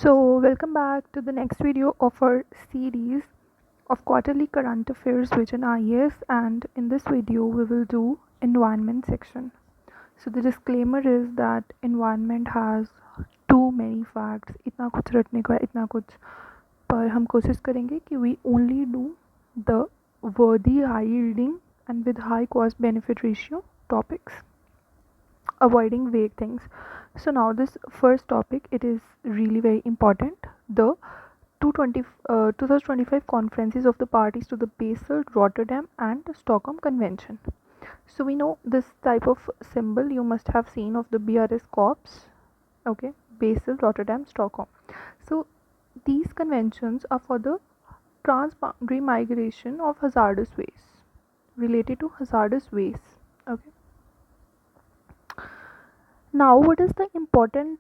Welcome back to the next video of our series of quarterly current affairs within IAS, and in this video we will do environment section. So the disclaimer is that environment has too many facts. इतना कुछ रटने को है, इतना कुछ, पर हम कोशिश करेंगे कि we only do the worthy, high yielding and with high cost benefit ratio topics, avoiding vague things. So now this first topic, it is really very important. The 2025 conferences of the parties to the Basel, Rotterdam and Stockholm Convention. So we know this type of symbol you must have seen of the BRS corps. Okay, Basel, Rotterdam, Stockholm. So these conventions are for the transboundary migration of hazardous waste, related to hazardous waste. Okay. Now, what is the important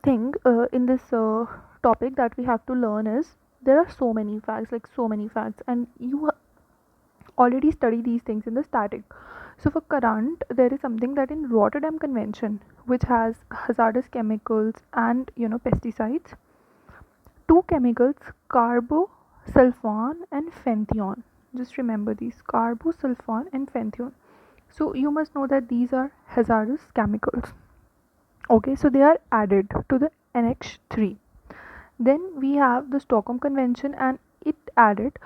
thing in this topic that we have to learn is there are so many facts, like so many facts, and you already study these things in the static. So, for current, there is something that in Rotterdam Convention, which has hazardous chemicals and pesticides, two chemicals, carbosulfan and phentheon. Just remember these, carbosulfan and phentheon. So you must know that these are hazardous chemicals. Okay, so they are added to the Annex 3. Then we have the Stockholm Convention, and it added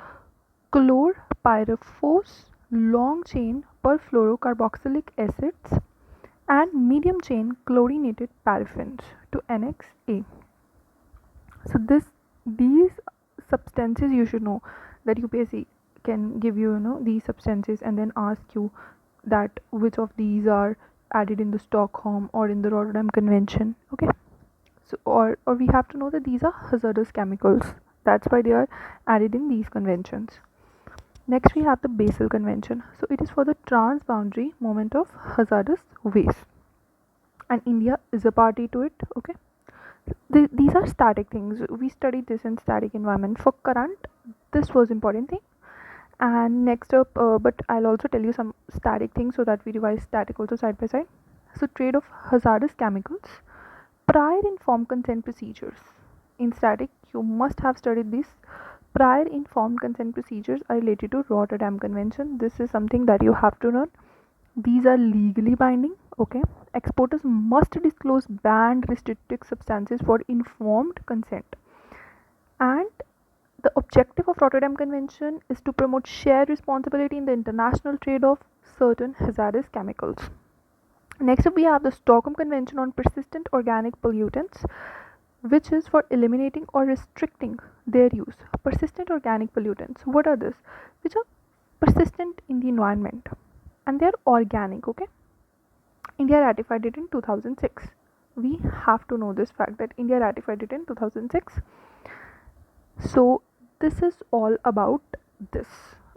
chlorpyrifos, long chain perfluorocarboxylic acids and medium chain chlorinated paraffins to Annex A. So these substances you should know, that UPSC can give you these substances and then ask you that which of these are added in the Stockholm or in the Rotterdam Convention. Okay, so or we have to know that these are hazardous chemicals, that's why they are added in these conventions. Next we have the Basel Convention. So it is for the transboundary movement of hazardous waste, and India is a party to it. Okay, these are static things, we studied this in static environment. For current, this was important thing. And next up, but I'll also tell you some static things so that we revise static also side by side. So trade of hazardous chemicals, prior informed consent procedures. In static, you must have studied this. Prior informed consent procedures are related to Rotterdam Convention. This is something that you have to learn. These are legally binding. Okay, exporters must disclose banned restricted substances for informed consent. And the objective of Rotterdam Convention is to promote shared responsibility in the international trade of certain hazardous chemicals. Next up, we have the Stockholm Convention on persistent organic pollutants, which is for eliminating or restricting their use. Persistent organic pollutants, what are this? Which are persistent in the environment and they are organic. Okay, India ratified it in 2006. We have to know this fact that India ratified it in 2006. So this is all about this.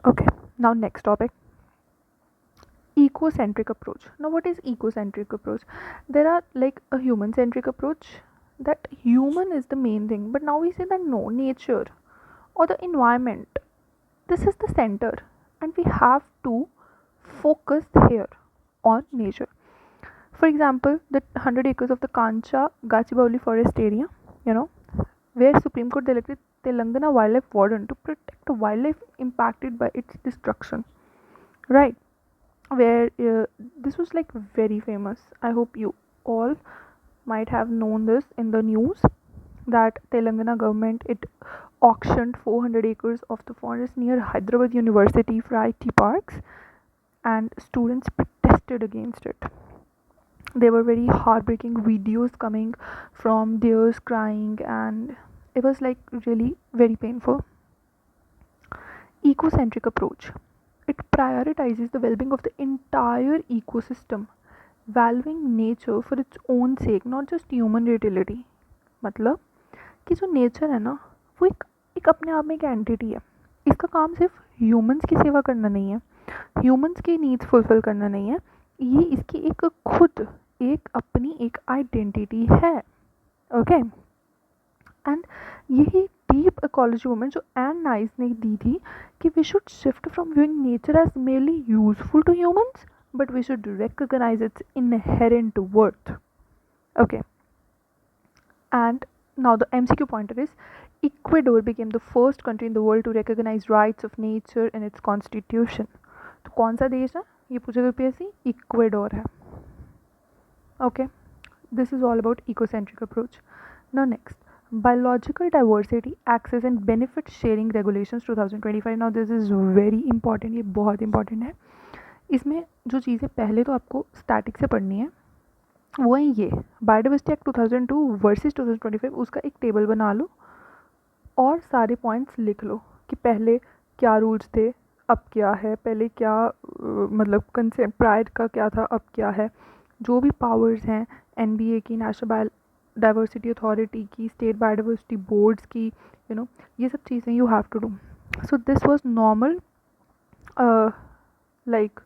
Okay, now next topic, ecocentric approach. Now what is ecocentric approach? There are like a human centric approach, that human is the main thing, but now we say that no, nature or the environment, this is the center, and we have to focus here on nature. For example, the 100 acres of the Kancha Gachibowli forest area, you know, where Supreme Court elected Telangana wildlife warden to protect wildlife impacted by its destruction. Right, where this was like very famous. I hope you all might have known this in the news, that Telangana government, it auctioned 400 acres of the forest near Hyderabad University for IT parks, and students protested against it. There were very heartbreaking videos coming from theirs crying, and it was like really very painful. Ecocentric approach, it prioritizes the well-being of the entire ecosystem, valuing nature for its own sake, not just human utility. मतलब कि जो nature है ना, वो एक अपने आप में एक एंटिटी है. इसका काम सिर्फ ह्यूमंस की सेवा करना नहीं है, ह्यूमंस की नीड्स फुलफिल करना नहीं है, ये इसकी एक खुद एक अपनी एक आइडेंटिटी है. ओके, एंड यही डीप इकोलॉजी मूवमेंट जो एन नाइस ने दी थी कि we should shift from viewing nature as merely useful to humans, but we should recognize its inherent worth. Okay, and Now the MCQ pointer is Ecuador became the first country in the world to recognize rights of nature in its constitution. तो कौन सा देश है ये पूछेगा PSC, Ecuador है. Okay, this is all about ecocentric approach. Now next, biological diversity access and benefit sharing regulations 2025. Now this is very important, ये बहुत important है. इसमें जो चीज़ें पहले तो आपको स्टैटिक से पढ़नी है वो है ये बायोडाइवर्सिटी एक्ट 2002 वर्सेस 2025. उसका एक टेबल बना लो और सारे पॉइंट्स लिख लो कि पहले क्या रूल्स थे, अब क्या है, पहले क्या मतलब कंसेंट प्रायर का क्या था, अब क्या है, जो भी पावर्स हैं एनबीए की, नेशनल बायोडाइवर्सिटी अथॉरिटी की, स्टेट बायोडाइवर्सिटी बोर्ड्स की, ये सब चीज़ें you have to do. So this was normal like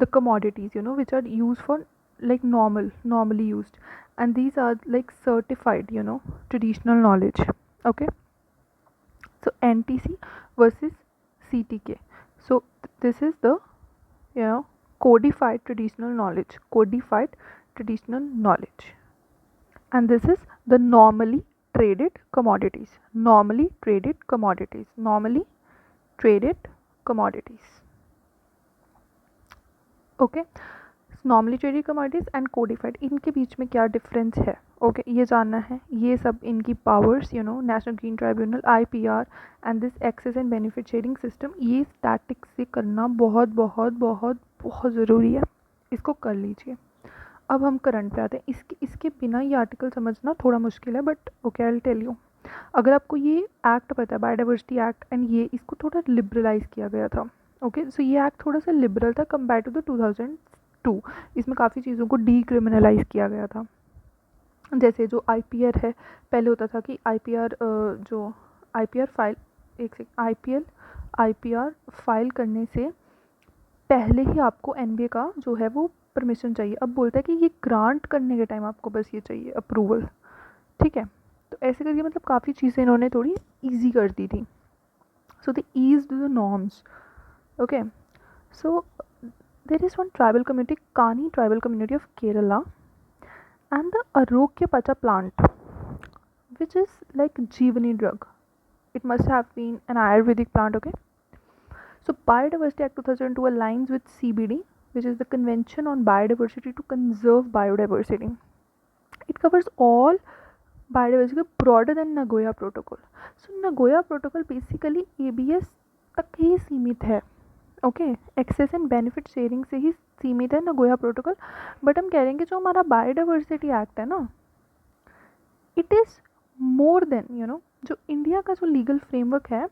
the commodities which are used for like normally used, and these are like certified traditional knowledge. Okay, so NTC versus CTK. So this is the codified traditional knowledge, and this is the normally traded commodities. Okay, normally traded commodities and codified, इनके बीच में क्या difference है. Okay, ये जानना है. ये सब इनकी powers national green tribunal, IPR and this access and benefit sharing system, ये स्टैटिक से करना बहुत बहुत बहुत बहुत ज़रूरी है. इसको कर लीजिए. अब हम करंट पे आते हैं. इसके बिना ये आर्टिकल समझना थोड़ा मुश्किल है, but okay I will tell you. अगर आपको ये एक्ट पता है, बायोडाइवर्सिटी एक्ट, एंड ये इसको थोड़ा लिबरलाइज किया गया था. ओके, सो ये एक्ट थोड़ा सा लिबरल था कंपेयर टू द 2002. इसमें काफ़ी चीज़ों को डीक्रिमिनलाइज किया गया था. जैसे जो IPR है, पहले होता था कि IPR फाइल करने से पहले ही आपको NBA का जो है वो परमिशन चाहिए. अब बोलता है कि ये ग्रांट करने के टाइम आपको बस ये चाहिए अप्रूवल. ठीक है, तो ऐसे करके मतलब काफ़ी चीज़ें इन्होंने थोड़ी ईजी कर दी थी. So they eased the norms. Okay, so there is one tribal community, Kani tribal community of Kerala, and the Arokyapacha plant, which is like Jeevani drug. It must have been an Ayurvedic plant. Okay, so Biodiversity Act 2002 aligns with CBD, which is the Convention on Biodiversity to Conserve Biodiversity. It covers all biodiversity broader than Nagoya Protocol. So Nagoya Protocol basically ABS तक ही सीमित है. Okay, access and benefit sharing से ही सीमित है Nagoya protocol. But हम कह रहे हैं कि जो हमारा बायोडाइवर्सिटी एक्ट है ना, इट इज़ मोर देन जो इंडिया का जो लीगल फ्रेमवर्क है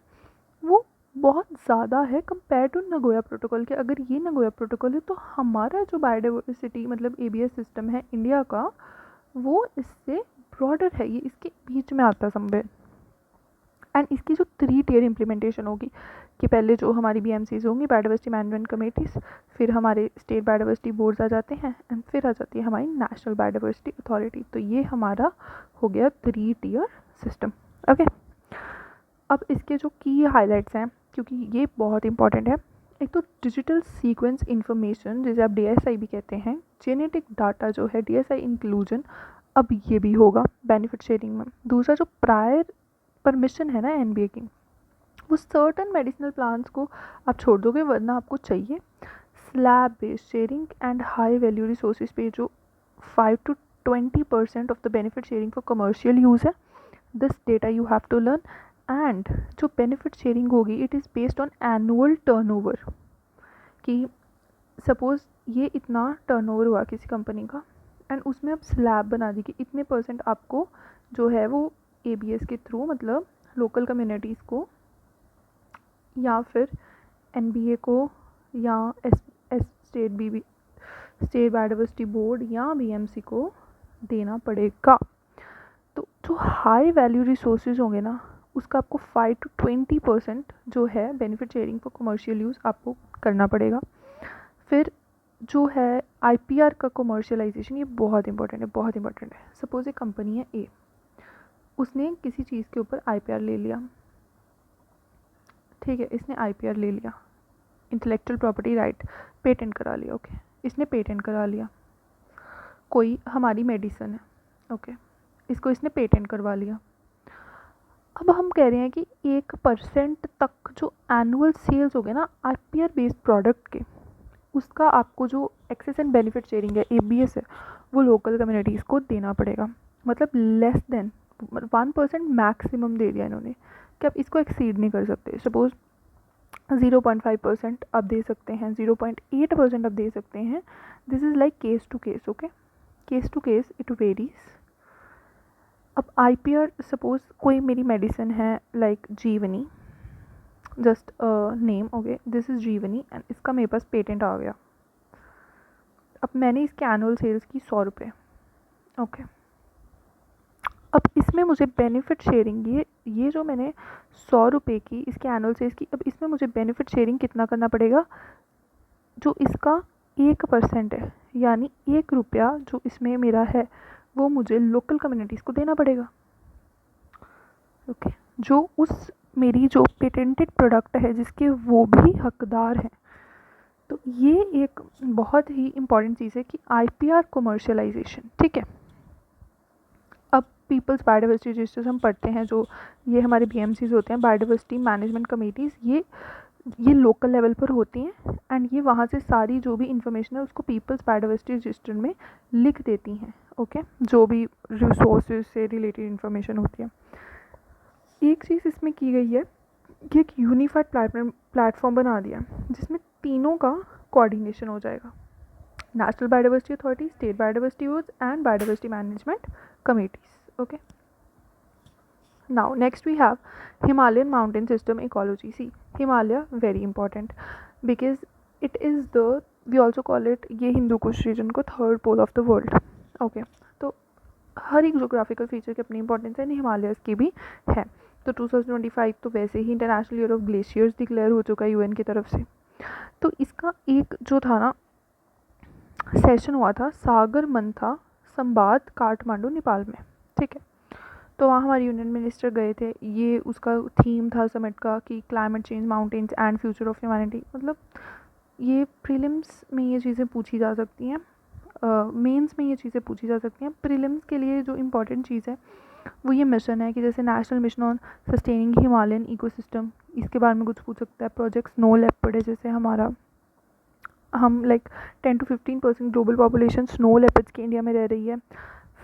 वो बहुत ज़्यादा है कंपेयर टू नगोया प्रोटोकॉल के. अगर ये नगोया प्रोटोकॉल है तो हमारा जो बायोडाइवर्सिटी मतलब ABS सिस्टम है इंडिया का, वो इससे ब्रॉडर है. ये इसके बीच में आता है समवेयर. एंड इसकी जो 3 टियर इम्प्लीमेंटेशन होगी कि पहले जो हमारी BMCs होंगी, बायोडाइवर्सिटी मैनेजमेंट कमेटीज़, फिर हमारे स्टेट बायोडाइवर्सिटी बोर्ड्स आ जाते हैं, एंड फिर आ जाती है हमारी नेशनल बायोडाइवर्सिटी अथॉरिटी. तो ये हमारा हो गया 3 टियर सिस्टम. ओके, अब इसके जो की हाईलाइट्स हैं, क्योंकि ये बहुत इंपॉर्टेंट है. एक तो डिजिटल सीक्वेंस इंफॉर्मेशन, जिसे आप DSI भी कहते हैं, जेनेटिक डाटा जो है DSI इंक्लूजन, अब ये भी होगा बेनिफिट शेयरिंग में. दूसरा जो प्रायर परमिशन है ना NBA की, वो सर्टन मेडिसिनल प्लांट्स को आप छोड़ दोगे, वरना आपको चाहिए slab based sharing and high value resources पे जो 5 to 20% of the benefit sharing for commercial use है. This data you have to learn. And जो बेनिफिट शेयरिंग होगी it is based on annual turnover, कि सपोज़ ये इतना turnover हुआ किसी कंपनी का, एंड उसमें आप स्लैब बना दी कि इतने % आपको जो है वो ABS के थ्रू मतलब लोकल कम्युनिटीज़ को या फिर NBA को या स्टेट बायोडाइवर्सिटी बोर्ड या BMC को देना पड़ेगा. तो जो हाई वैल्यू रिसोर्सेज होंगे ना, उसका आपको 5 to 20% जो है benefit sharing for commercial use आपको करना पड़ेगा. फिर जो है IPR का कमर्शियलाइजेशन, ये बहुत इंपॉर्टेंट है. सपोज एक कंपनी है A, उसने किसी चीज़ के ऊपर IPR ले लिया. ठीक है, इसने IPR ले लिया, इंटेलेक्चुअल प्रॉपर्टी राइट, पेटेंट करा लिया. ओके, इसने पेटेंट करा लिया. कोई हमारी मेडिसिन है, ओके, इसको इसने पेटेंट करवा लिया. अब हम कह रहे हैं कि 1% तक जो एनुअल सेल्स हो गए ना आईपीआर बेस्ड प्रोडक्ट के, उसका आपको जो एक्सेस एंड बेनिफिट शेयरिंग है एबीएस है वो लोकल कम्युनिटीज़ को देना पड़ेगा। मतलब लेस देन 1% मैक्सिमम दे दिया इन्होंने कि आप इसको एक्सीड नहीं कर सकते। सपोज 0.5% आप दे सकते हैं, 0.8% आप दे सकते हैं। This is like case to case, okay, case to case it varies. अब आईपीआर सपोज कोई मेरी मेडिसिन है like Jeevani, just name, okay, this is Jeevani and इसका मेरे पास पेटेंट आ गया। अब मैंने इसके एनुअल सेल्स की 100 रुपये, ओके। अब इसमें मुझे बेनिफिट शेयरिंग, ये जो मैंने 100 रुपये की इसके एनुअल सेल्स की, अब इसमें मुझे बेनिफिट शेयरिंग कितना करना पड़ेगा, जो इसका 1% है, यानी 1 रुपया जो इसमें मेरा है वो मुझे लोकल कम्युनिटीज़ को देना पड़ेगा, ओके, जो उस मेरी जो पेटेंटेड प्रोडक्ट है जिसके वो भी हकदार हैं। तो ये एक बहुत ही इम्पॉर्टेंट चीज़ है कि आईपीआर कमर्शियलाइजेशन, ठीक है। अब पीपल्स बायोडाइवर्सिटी रजिस्टर्स हम पढ़ते हैं, जो ये हमारे बीएमसीज होते हैं, बायोडाइवर्सिटी मैनेजमेंट कमेटीज़, ये लोकल लेवल पर होती हैं एंड ये वहाँ से सारी जो भी इंफॉर्मेशन है उसको पीपल्स बायोडाइवर्सिटी रजिस्टर में लिख देती हैं, ओके, जो भी रिसोर्सेज से रिलेटेड इंफॉर्मेशन होती है। एक चीज़ इसमें की गई है कि एक यूनिफाइड प्लेटफॉर्म बना दिया जिसमें तीनों का कोऑर्डिनेशन हो जाएगा, national biodiversity authority, state biodiversity boards and biodiversity management committees, okay. Now next we have Himalayan mountain system ecology. See, Himalaya very important because it is the, we also call it, ये Hindu Kush region को third pole of the world, okay. तो हर एक geographical feature की अपनी importance है, Himalayas की भी है। तो 2025 तो वैसे ही international year of glaciers declare हो चुका है यूएन की तरफ से। तो इसका एक जो था ना सेशन हुआ था सागर मंथा संवाद काठमांडू नेपाल में, ठीक है। तो वहाँ हमारे यूनियन मिनिस्टर गए थे, ये उसका थीम था समिट का कि climate change, mountains and future of humanity. मतलब ये प्रीलिम्स में ये चीज़ें पूछी जा सकती हैं, मेंस में ये चीज़ें पूछी जा सकती हैं। प्रीलिम्स के लिए जो इम्पोर्टेंट चीज़ है वो ये मिशन है कि जैसे national mission on sustaining Himalayan ecosystem, इसके बारे में कुछ पूछ सकता है। प्रोजेक्ट स्नो लेपर्ड है, जैसे हमारा हम like 10 to 15% global population snow leopards की इंडिया में रह रही है।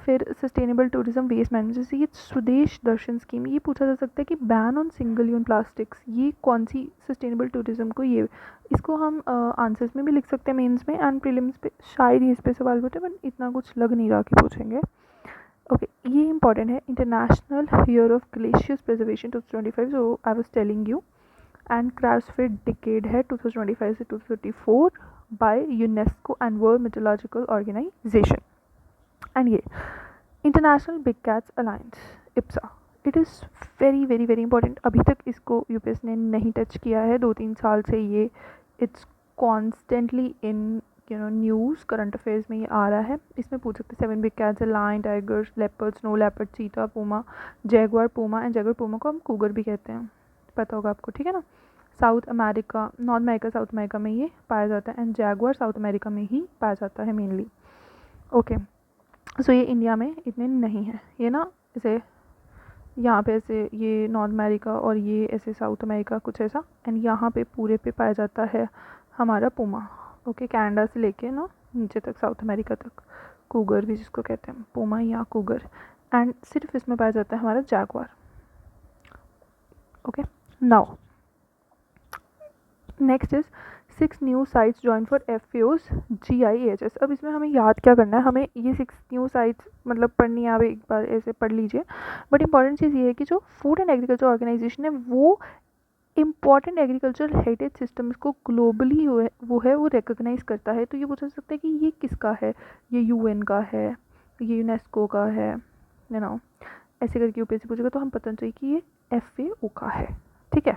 फिर सस्टेनेबल टूरिज्म वेस्ट मैनेजमेंट, जैसे ये स्वदेश दर्शन स्कीम, ये पूछा जा सकता है कि ban on single use plastics, ये कौन सी सस्टेनेबल टूरिज्म को, ये इसको हम आंसर्स में भी लिख सकते हैं मेंस में एंड प्रीलिम्स पे शायद ही इस पे सवाल पूछे, बट इतना कुछ लग नहीं रहा कि पूछेंगे, ओके। ये इंपॉर्टेंट है, international year of glaciers preservation 2025, जो I was telling you, and क्राफ्ट्सफिट डिकेड है 2025 से 2034 by UNESCO and World Meteorological Organization. And ये इंटरनेशनल बिग कैट्स अलायंस इप्सा, it is very very very important. अभी तक इसको यूपीएस ने नहीं टच किया है, 2-3 साल से ये it's constantly in news, current affairs में ये आ रहा है। इसमें पूछ सकते हैं 7 big cats, lion, tiger, leopard, snow leopard, cheetah, puma, jaguar puma, and jaguar puma को हम कूगर भी कहते हैं, पता होगा आपको, ठीक है ना। South America, north America, south America में ये पाया जाता है, एंड जैगुआर साउथ अमेरिका में ही पाया जाता है मेनली, ओके। सो ये इंडिया में इतने नहीं है, ये ना ऐसे यहाँ पे ऐसे ये नॉर्थ अमेरिका और ये ऐसे साउथ अमेरिका कुछ ऐसा, एंड यहाँ पे पूरे पे पाया जाता है हमारा पूमा, ओके। कनाडा से लेके ना नीचे तक साउथ अमेरिका तक, कूगर भी जिसको कहते हैं, पूमा या कूगर, एंड सिर्फ इसमें पाया जाता है हमारा Jaguar, okay. Now next is 6 new sites join for FAO's GIHS। अब इसमें हमें याद क्या करना है, हमें ये 6 न्यू साइट्स मतलब पढ़नी है, आप एक बार ऐसे पढ़ लीजिए। बट इंपॉर्टेंट चीज़ ये है कि जो फूड एंड एग्रीकल्चर ऑर्गेनाइजेशन है वो इम्पॉर्टेंट एग्रीकल्चर हेरिटेज सिस्टम्स को ग्लोबली वो रिकॉग्नाइज करता है। तो ये पूछा सकता है कि ये किसका है, ये UN का है, ये यूनेस्को का है, ऐसे करके यूपीएससी पूछेगा तो हम पता चाहिए कि ये FAO का है, ठीक है।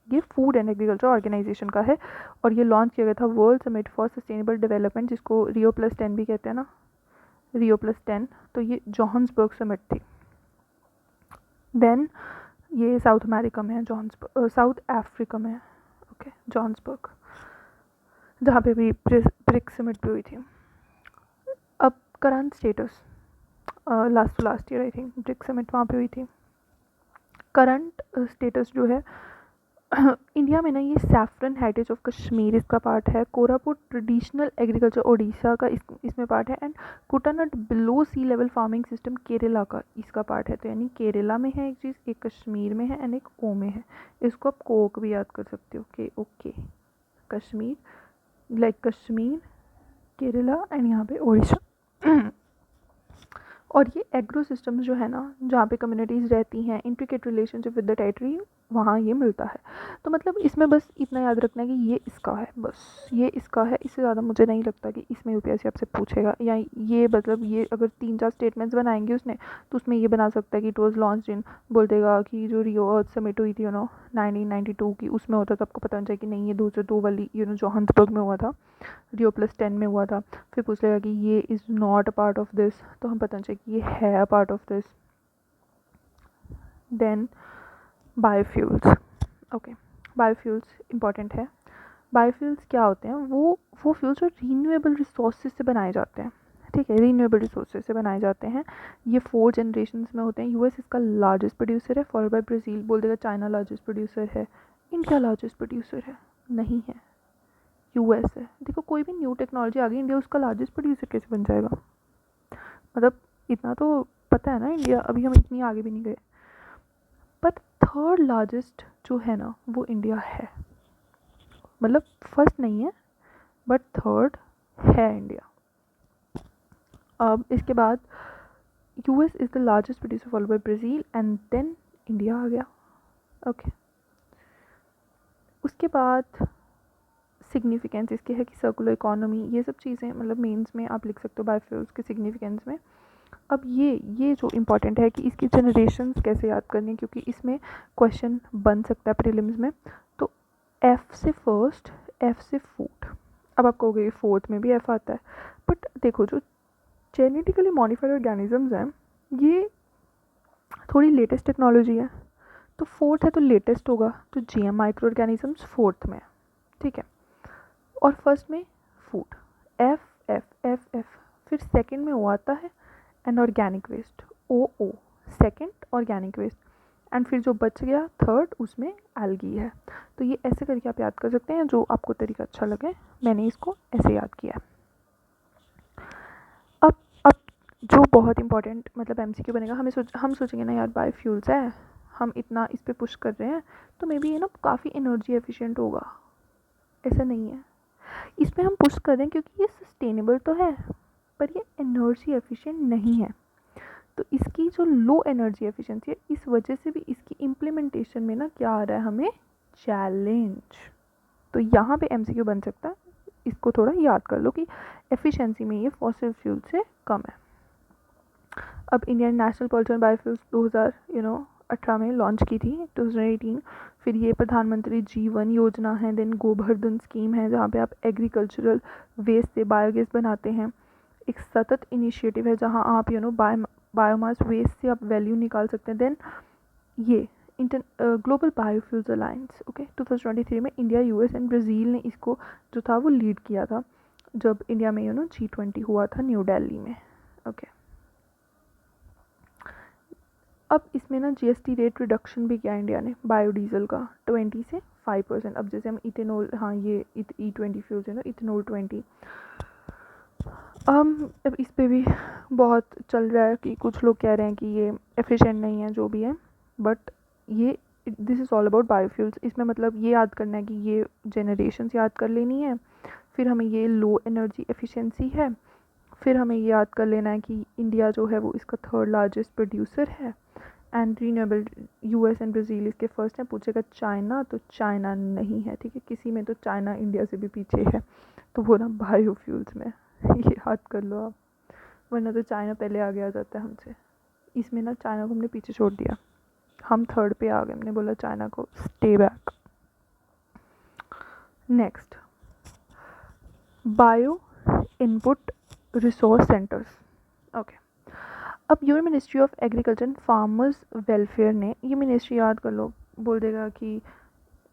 ये फूड एंड एग्रीकल्चर ऑर्गेनाइजेशन का है और ये लॉन्च किया गया था world summit for sustainable development, जिसको Rio+10 भी कहते हैं ना, Rio+10। तो ये जोहान्सबर्ग समिट थी। देन ये साउथ अमेरिका में है, साउथ अफ्रीका में है, ओके, जोहान्सबर्ग, जहाँ पे भी ब्रिक्स समिट भी हुई थी। अब current status, last year I think BRICS summit वहाँ पे हुई थी। करंट स्टेटस जो है इंडिया में ना ये सैफरन हेरिटेज ऑफ कश्मीर इसका पार्ट है, कोरापुट ट्रेडिशनल एग्रीकल्चर ओडिशा का इसमें पार्ट है, and Kuttanad below sea level farming system Kerala का इसका पार्ट है। तो यानी केरला में है एक चीज़, एक कश्मीर में है एंड एक ओ में है। इसको आप कोक भी याद कर सकते हो कि okay Kashmir, like Kashmir, Kerala and यहाँ पे ओडिशा। और ये एग्रो सिस्टम्स जो है ना जहाँ पे कम्युनिटीज़ रहती हैं, intricate relationship with the territory, वहाँ ये मिलता है। तो मतलब इसमें बस इतना याद रखना है कि ये इसका है, बस ये इसका है। इससे ज़्यादा मुझे नहीं लगता कि इसमें यूपीएससी आपसे पूछेगा, या ये मतलब ये अगर 3-4 स्टेटमेंट्स बनाएंगे उसने तो उसमें ये बना सकता है कि इट वॉज लॉन्च इन, बोल देगा कि जो रियो अर्थ समिट हुई थी 1992 की, उसमें होता तो आपको पता होना चाहिए कि नहीं ये 2002 वाली जोहान्सबर्ग में हुआ था, रियो +10 में हुआ था। फिर पूछ लेगा कि ये is not a part of this, तो हम पता चाहिए कि ये है a part of this. Then biofuels, okay biofuels important है। बायोफ्यूल्स क्या होते हैं, वो फ्यूल्स जो रीन्यूएबल रिसोर्सेज से बनाए जाते हैं, ठीक है, रीन्यूएबल रिसोर्सेज से बनाए जाते हैं। ये 4 जनरेशन्स में होते हैं। यूएस इसका लार्जेस्ट प्रोड्यूसर है, फॉलोड बाय ब्राज़ील, बोल देगा चाइना लार्जेस्ट प्रोड्यूसर है, इंडिया लार्जेस्ट प्रोड्यूसर है, नहीं है, यूएस है। देखो कोई भी न्यू टेक्नोलॉजी आ गई, इंडिया उसका लार्जेस्ट प्रोड्यूसर कैसे बन जाएगा, मतलब इतना तो पता है ना इंडिया, अभी हम इतनी आगे भी नहीं गए। बट थर्ड लार्जेस्ट जो है ना वो इंडिया है, मतलब फर्स्ट नहीं है बट थर्ड है इंडिया। अब इसके बाद US is the largest producer, followed by Brazil and then India आ गया, ओके। उसके बाद सिग्निफिकेंस इसके है कि सर्कुलर इकोनॉमी, ये सब चीज़ें मतलब मेंस में आप लिख सकते हो बायोफ्यूल्स के सिग्निफिकेंस में। अब ये जो इम्पॉर्टेंट है कि इसकी जनरेशन्स कैसे याद करनी है, क्योंकि इसमें क्वेश्चन बन सकता है प्रीलिम्स में। तो एफ से फर्स्ट, एफ से फूड। अब आप कहोगे फोर्थ में भी एफ आता है, बट देखो जो जेनेटिकली मॉडिफाइड ऑर्गेनिजम्स हैं ये थोड़ी लेटेस्ट टेक्नोलॉजी है, तो फोर्थ है तो लेटेस्ट होगा, तो जीएम माइक्रो ऑर्गेनिजम्स फोर्थ में, ठीक है। और फर्स्ट में food, F F F F. फिर सेकंड में वो आता है and organic waste, O O, second organic waste, and फिर जो बच गया थर्ड उसमें एल्गी है। तो ये ऐसे करके आप याद कर सकते हैं, जो आपको तरीका अच्छा लगे। मैंने इसको ऐसे याद किया। अब जो बहुत इंपॉर्टेंट मतलब एमसीक्यू बनेगा, हम सोचेंगे ना यार बायोफ्यूल्स है, हम इतना इस पर पुश कर रहे हैं तो मे बी ये ना काफ़ी एनर्जी एफिशिएंट होगा। ऐसा नहीं है, इसमें हम पुश कर रहे हैं क्योंकि ये सस्टेनेबल तो है पर ये एनर्जी एफिशिएंट नहीं है। तो इसकी जो लो एनर्जी एफिशिएंसी है, इस वजह से भी इसकी इम्प्लीमेंटेशन में ना क्या आ रहा है हमें, चैलेंज। तो यहाँ पे एमसीक्यू बन सकता है, इसको थोड़ा याद कर लो कि एफिशिएंसी में ये फॉसिल फ्यूल से कम है। अब Indian national policy on biofuels 2018 में लॉन्च की थी, 2018। फिर ये प्रधानमंत्री जीवन योजना है, देन गोवर्धन स्कीम है जहाँ पे आप एग्रीकल्चरल वेस्ट से बायोगैस बनाते हैं। एक सतत इनिशिएटिव है जहाँ आप बायोमास वेस्ट से आप वैल्यू निकाल सकते हैं। देन ये ग्लोबल बायोफ्यूल्स अलायंस, ओके, 2023 में इंडिया, यूएस एंड ब्राज़ील ने इसको जो था वो लीड किया था जब इंडिया में G20 हुआ था न्यू दिल्ली में, ओके। अब इसमें ना जीएसटी रेट रिडक्शन भी किया इंडिया ने बायोडीजल का 20 से 5%। अब जैसे हम इथेनॉल, हाँ ये E20 फ्यूल्स है ना, इथेनॉल 20। अब इस पे भी बहुत चल रहा है कि कुछ लोग कह रहे हैं कि ये एफिशिएंट नहीं है, जो भी है, बट ये this is all about biofuels. इसमें मतलब ये याद करना है कि ये जनरेशन्स याद कर लेनी है, फिर हमें ये लो एनर्जी एफिशिएंसी है, फिर हमें ये याद कर लेना है कि इंडिया जो है वो इसका थर्ड लार्जेस्ट प्रोड्यूसर है, and renewable US and Brazil इसके फर्स्ट है। पूछेगा चाइना, तो चाइना नहीं है, ठीक है, किसी में तो चाइना इंडिया से भी पीछे है, तो वो ना बायोफ्यूल्स में ये याद कर लो आप, वरना तो चाइना पहले आगे आ जाता है हमसे। इसमें ना चाइना को हमने पीछे छोड़ दिया, हम थर्ड पे आ गए, हमने बोला चाइना को stay back. Next, bio input resource centres, okay. अब your ministry of agriculture and farmers welfare ने, ये मिनिस्ट्री याद कर लो, बोल देगा कि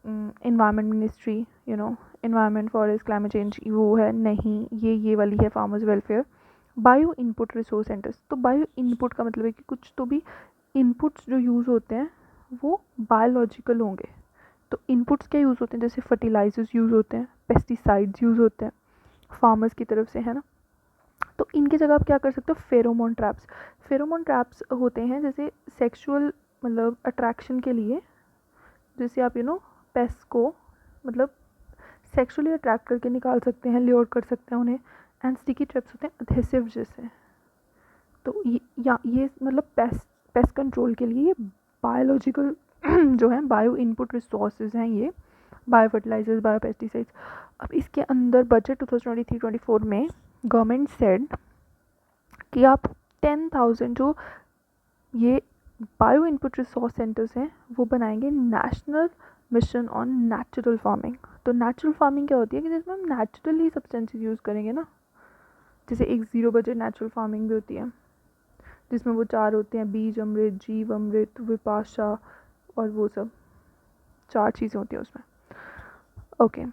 environment ministry, environment forest climate change, वो है नहीं, ये वाली है farmers welfare. Bio input resource centres, तो बायो इनपुट का मतलब है कि कुछ तो भी इनपुट्स जो यूज़ होते हैं वो बायोलॉजिकल होंगे। तो इनपुट्स क्या यूज़ होते हैं, जैसे फर्टिलाइजर्स यूज़ होते हैं, पेस्टिसाइड्स यूज़ होते हैं फार्मर्स की तरफ से, है ना। तो इनकी जगह आप क्या कर सकते हो, फेरोमोन ट्रैप्स। फेरोमोन ट्रैप्स होते हैं जैसे सेक्सुअल मतलब अट्रैक्शन के लिए, जैसे आप पेस्ट को मतलब सेक्सुअली अट्रैक्ट करके निकाल सकते हैं, ल्योर कर सकते हैं उन्हें। एंड स्टिकी ट्रैप्स होते हैं अधेसिव जैसे। तो ये मतलब पेस्ट कंट्रोल के लिए ये बायोलॉजिकल जो है बायो इनपुट रिसोर्सेज हैं, ये बायो फर्टिलाइजर्स, बायो पेस्टिसाइड्स। अब इसके अंदर बजट 2023-24 में गवर्नमेंट सेड कि आप 10,000 जो ये बायो इनपुट रिसोर्स सेंटर्स हैं वो बनाएंगे national mission on natural farming. तो नेचुरल फार्मिंग क्या होती है कि जिसमें हम नेचुरली सब्सटेंसेस यूज़ करेंगे ना, जैसे एक ज़ीरो बजट नेचुरल फार्मिंग भी होती है जिसमें वो 4 होते हैं, बीज अमृत, जीव अमृत, विपाशा, और वो सब 4 चीज़ें होती हैं उसमें। ओके,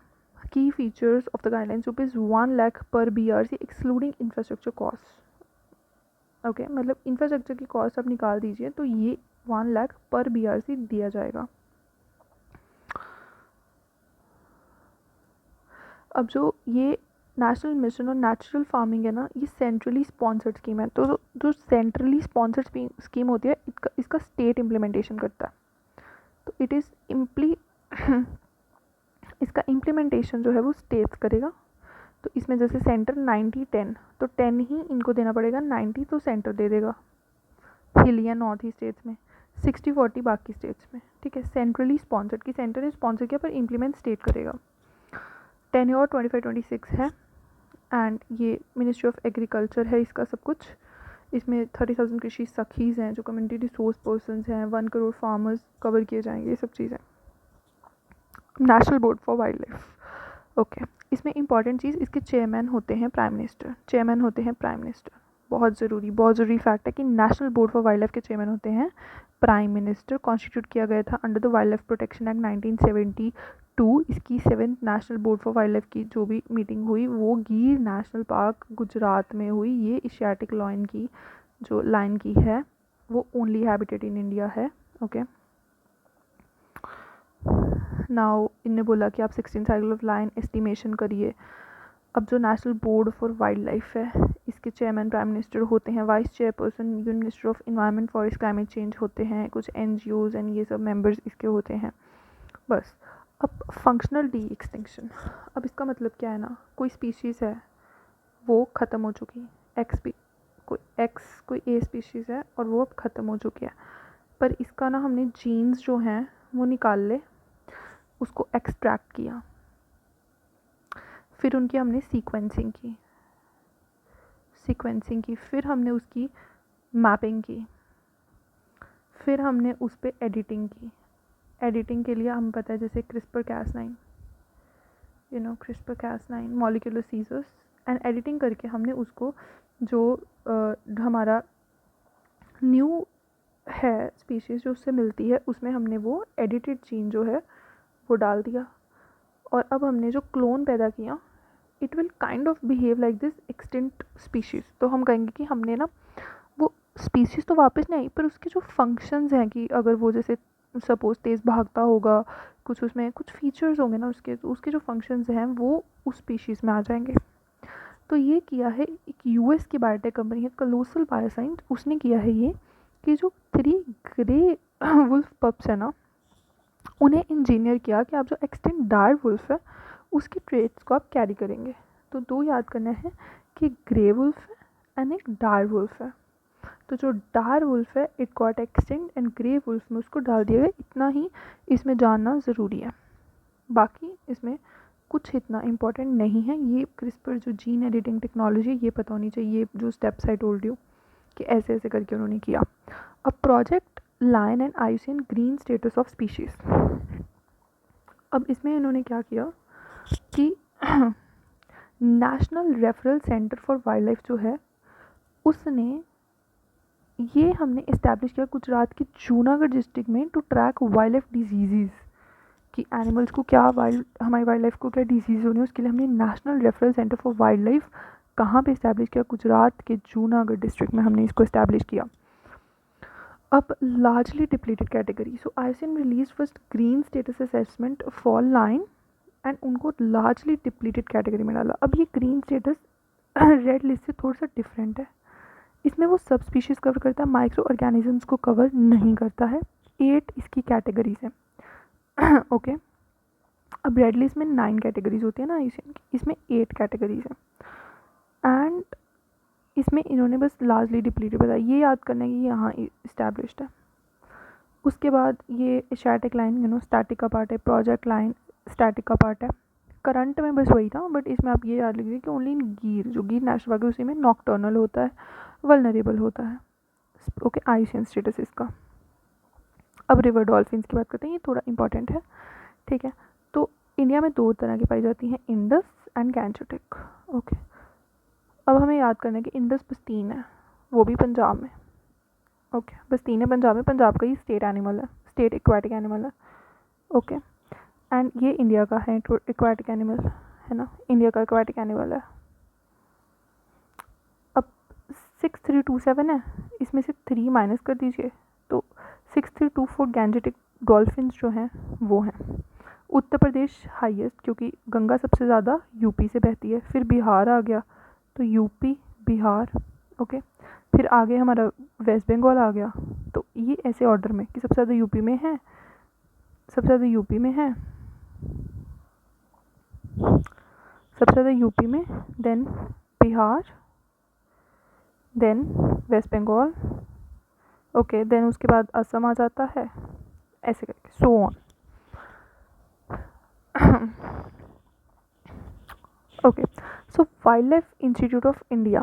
की features of the guidelines ₹1 lakh पर BRC excluding infrastructure cost. Okay, मतलब इंफ्रास्ट्रक्चर की कॉस्ट आप निकाल दीजिए तो ये 1 लाख पर BRC दिया जाएगा। अब जो ये नेशनल मिशन और नेचुरल फार्मिंग है ना, ये सेंट्रली स्पॉन्सर्ड स्कीम है। तो जो सेंट्रली स्पॉन्सर्ड स्कीम होती है इसका स्टेट इम्प्लीमेंटेशन करता है। तो इट इज़ इसका इम्प्लीमेंटेशन जो है वो स्टेट्स करेगा। तो इसमें जैसे सेंटर 90-10, तो 10 ही इनको देना पड़ेगा, 90 तो सेंटर दे देगा हिल या नॉर्थ ईस्ट स्टेट्स में, 60-40 बाकी स्टेट्स में। ठीक है, सेंट्रली स्पॉन्सर्ड की सेंटर ने स्पॉन्सर किया पर इम्प्लीमेंट स्टेट करेगा। टेन्योर 25-26 है एंड ये मिनिस्ट्री ऑफ एग्रीकल्चर है इसका सब कुछ। इसमें 30,000 कृषि सखीज़ हैं जो कम्युनिटी रिसोर्स पर्सनस हैं, 1 करोड़ फार्मर्स कवर किए जाएंगे, ये सब चीज़ें। National board for wild life. Okay, इसमें इंपॉर्टेंट चीज़, इसके चेयरमैन होते हैं प्राइम मिनिस्टर। चेयरमैन होते हैं प्राइम मिनिस्टर, बहुत ज़रूरी फैक्ट है कि national board for wild life के चेयरमैन होते हैं प्राइम मिनिस्टर। कॉन्स्टिट्यूट किया गया था under the wild life protection act 1972। इसकी 7th national board for wild life की जो भी मीटिंग हुई वो गिर नेशनल पार्क गुजरात में हुई। ये एशियाटिक लायन की जो लाइन की है वो ओनली हैबिटेट इन इंडिया है। ओके, नाउ इनने बोला कि आप 16 साइकिल ऑफ लाइन एस्टिमेशन करिए। अब जो national board for wild life है इसके चेयरमैन प्राइम मिनिस्टर होते हैं, vice chairperson union minister of environment forest climate change होते हैं, कुछ NGOs एंड ये सब मेंबर्स इसके होते हैं बस। अब फंक्शनल डी एक्सटिंक्शन, अब इसका मतलब क्या है ना, कोई स्पीशीज़ है वो ख़त्म हो चुकी, कोई ए स्पीशीज़ है और वो अब ख़त्म हो चुकी है, पर इसका ना हमने जीन्स जो हैं वो निकाल ले, उसको एक्सट्रैक्ट किया, फिर उनकी हमने सीक्वेंसिंग की, फिर हमने उसकी मैपिंग की, फिर हमने उस पर एडिटिंग की। एडिटिंग के लिए हम पता है जैसे CRISPR-Cas9 molecular seizures, and editing करके हमने उसको जो हमारा न्यू है स्पीशीज़ जो उससे मिलती है उसमें हमने वो एडिटेड जीन जो है वो डाल दिया। और अब हमने जो क्लोन पैदा किया, it will kind of behave like this extinct species. तो हम कहेंगे कि हमने ना वो स्पीशीज़ तो वापस नहीं आई पर उसके जो फंक्शंस हैं कि अगर वो जैसे सपोज तेज़ भागता होगा, कुछ उसमें कुछ फीचर्स होंगे ना उसके, तो उसके जो फंक्शंस हैं वो उस स्पीशीज़ में आ जाएंगे। तो ये किया है एक US की बायोटेक कंपनी है कलोसल बायोसाइंस, उसने किया है ये कि जो 3 ग्रे वुल्फ पप्स है ना उन्हें इंजीनियर किया कि आप जो एक्सटेंट डायर वुल्फ है उसकी ट्रेट्स को आप कैरी करेंगे। तो 2 याद करना है कि ग्रे वुल्फ है एंड एक डायर वुल्फ है। तो जो डायर वुल्फ है it got extinct and grey wolf में उसको डाल दिया गया। इतना ही इसमें जानना ज़रूरी है, बाकी इसमें कुछ इतना इम्पोर्टेंट नहीं है। ये CRISPR जो जीन एडिटिंग टेक्नोलॉजी ये पता होनी चाहिए, ये जो स्टेप्स आई टोल्ड यू कि ऐसे ऐसे करके उन्होंने किया। अब project lion and IUCN green status of species, अब इसमें इन्होंने क्या किया कि national referral centre for wild life जो है उसने ये हमने इस्टेब्लिश किया गुजरात के जूनागढ़ डिस्ट्रिक्ट में to track wild life disease कि एनिमल्स को क्या हमारी वाइल्ड लाइफ को क्या डिजीज़ होनी है। उसके लिए हमने national referral centre for wild life कहाँ पे इस्टेब्लिश किया, गुजरात के जूनागढ़ डिस्ट्रिक्ट में हमने इसको इस्टेब्लिश किया। अब largely depleted category. So ICN released first green status assessment fall 9 and उनको largely depleted category में डाला. अब ये green status रेड लिस्ट से थोड़ा सा डिफरेंट है. इसमें वो सब स्पीशीज़ कवर करता है, माइक्रो ऑर्गेनिजम्स को कवर नहीं करता है. 8 इसकी कैटेगरीज हैं. ओके अब रेड लिस्ट में 9 कैटेगरीज होती है ना ICN की, इसमें 8 कैटेगरीज हैं. एंड इसमें इन्होंने बस लार्जली डिप्लीटेड बताया. ये याद करना है कि यहाँ इस्टेब्लिश्ड है. उसके बाद ये स्टैटिक लाइन स्टैटिक का पार्ट है, प्रोजेक्ट लाइन स्टैटिक का पार्ट है. करंट में बस वही था, बट इसमें आप ये याद लीजिए कि ओनली इन गिर, जो गिर नेशनल पार्क है उसी में नॉकटर्नल होता है, वल्नरेबल होता है. ओके ICN स्टेटस इसका. अब रिवर डॉल्फिन्स की बात करते हैं, ये थोड़ा इंपॉर्टेंट है. ठीक है, तो इंडिया में 2 तरह की पाई जाती हैं, इंडस एंड गैंजेटिक. ओके अब हमें याद करना है कि इंडस बस्तीन है, वो भी पंजाब में. ओके बस्तीन है पंजाब में, पंजाब का ही स्टेट एनिमल है, स्टेट एक्वाटिक एनिमल है. ओके एंड ये इंडिया का है एक्वाटिक एनिमल, है ना, इंडिया का एक्वाटिक एनिमल है. अब 6327 है, इसमें से 3 माइनस कर दीजिए तो 6324 गैंजेटिक डॉल्फिन्स जो हैं वो हैं. उत्तर प्रदेश हाईएस्ट, क्योंकि गंगा सबसे ज़्यादा यूपी से बहती है. फिर बिहार आ गया, तो यूपी बिहार. ओके फिर आगे हमारा वेस्ट बंगाल आ गया. तो ये ऐसे ऑर्डर में कि सबसे ज़्यादा यूपी में है, सबसे ज़्यादा यूपी में है, सबसे ज़्यादा यूपी में, then Bihar, then West Bengal. Okay then उसके बाद असम आ जाता है, ऐसे करके so on. Okay so wild life institute of India.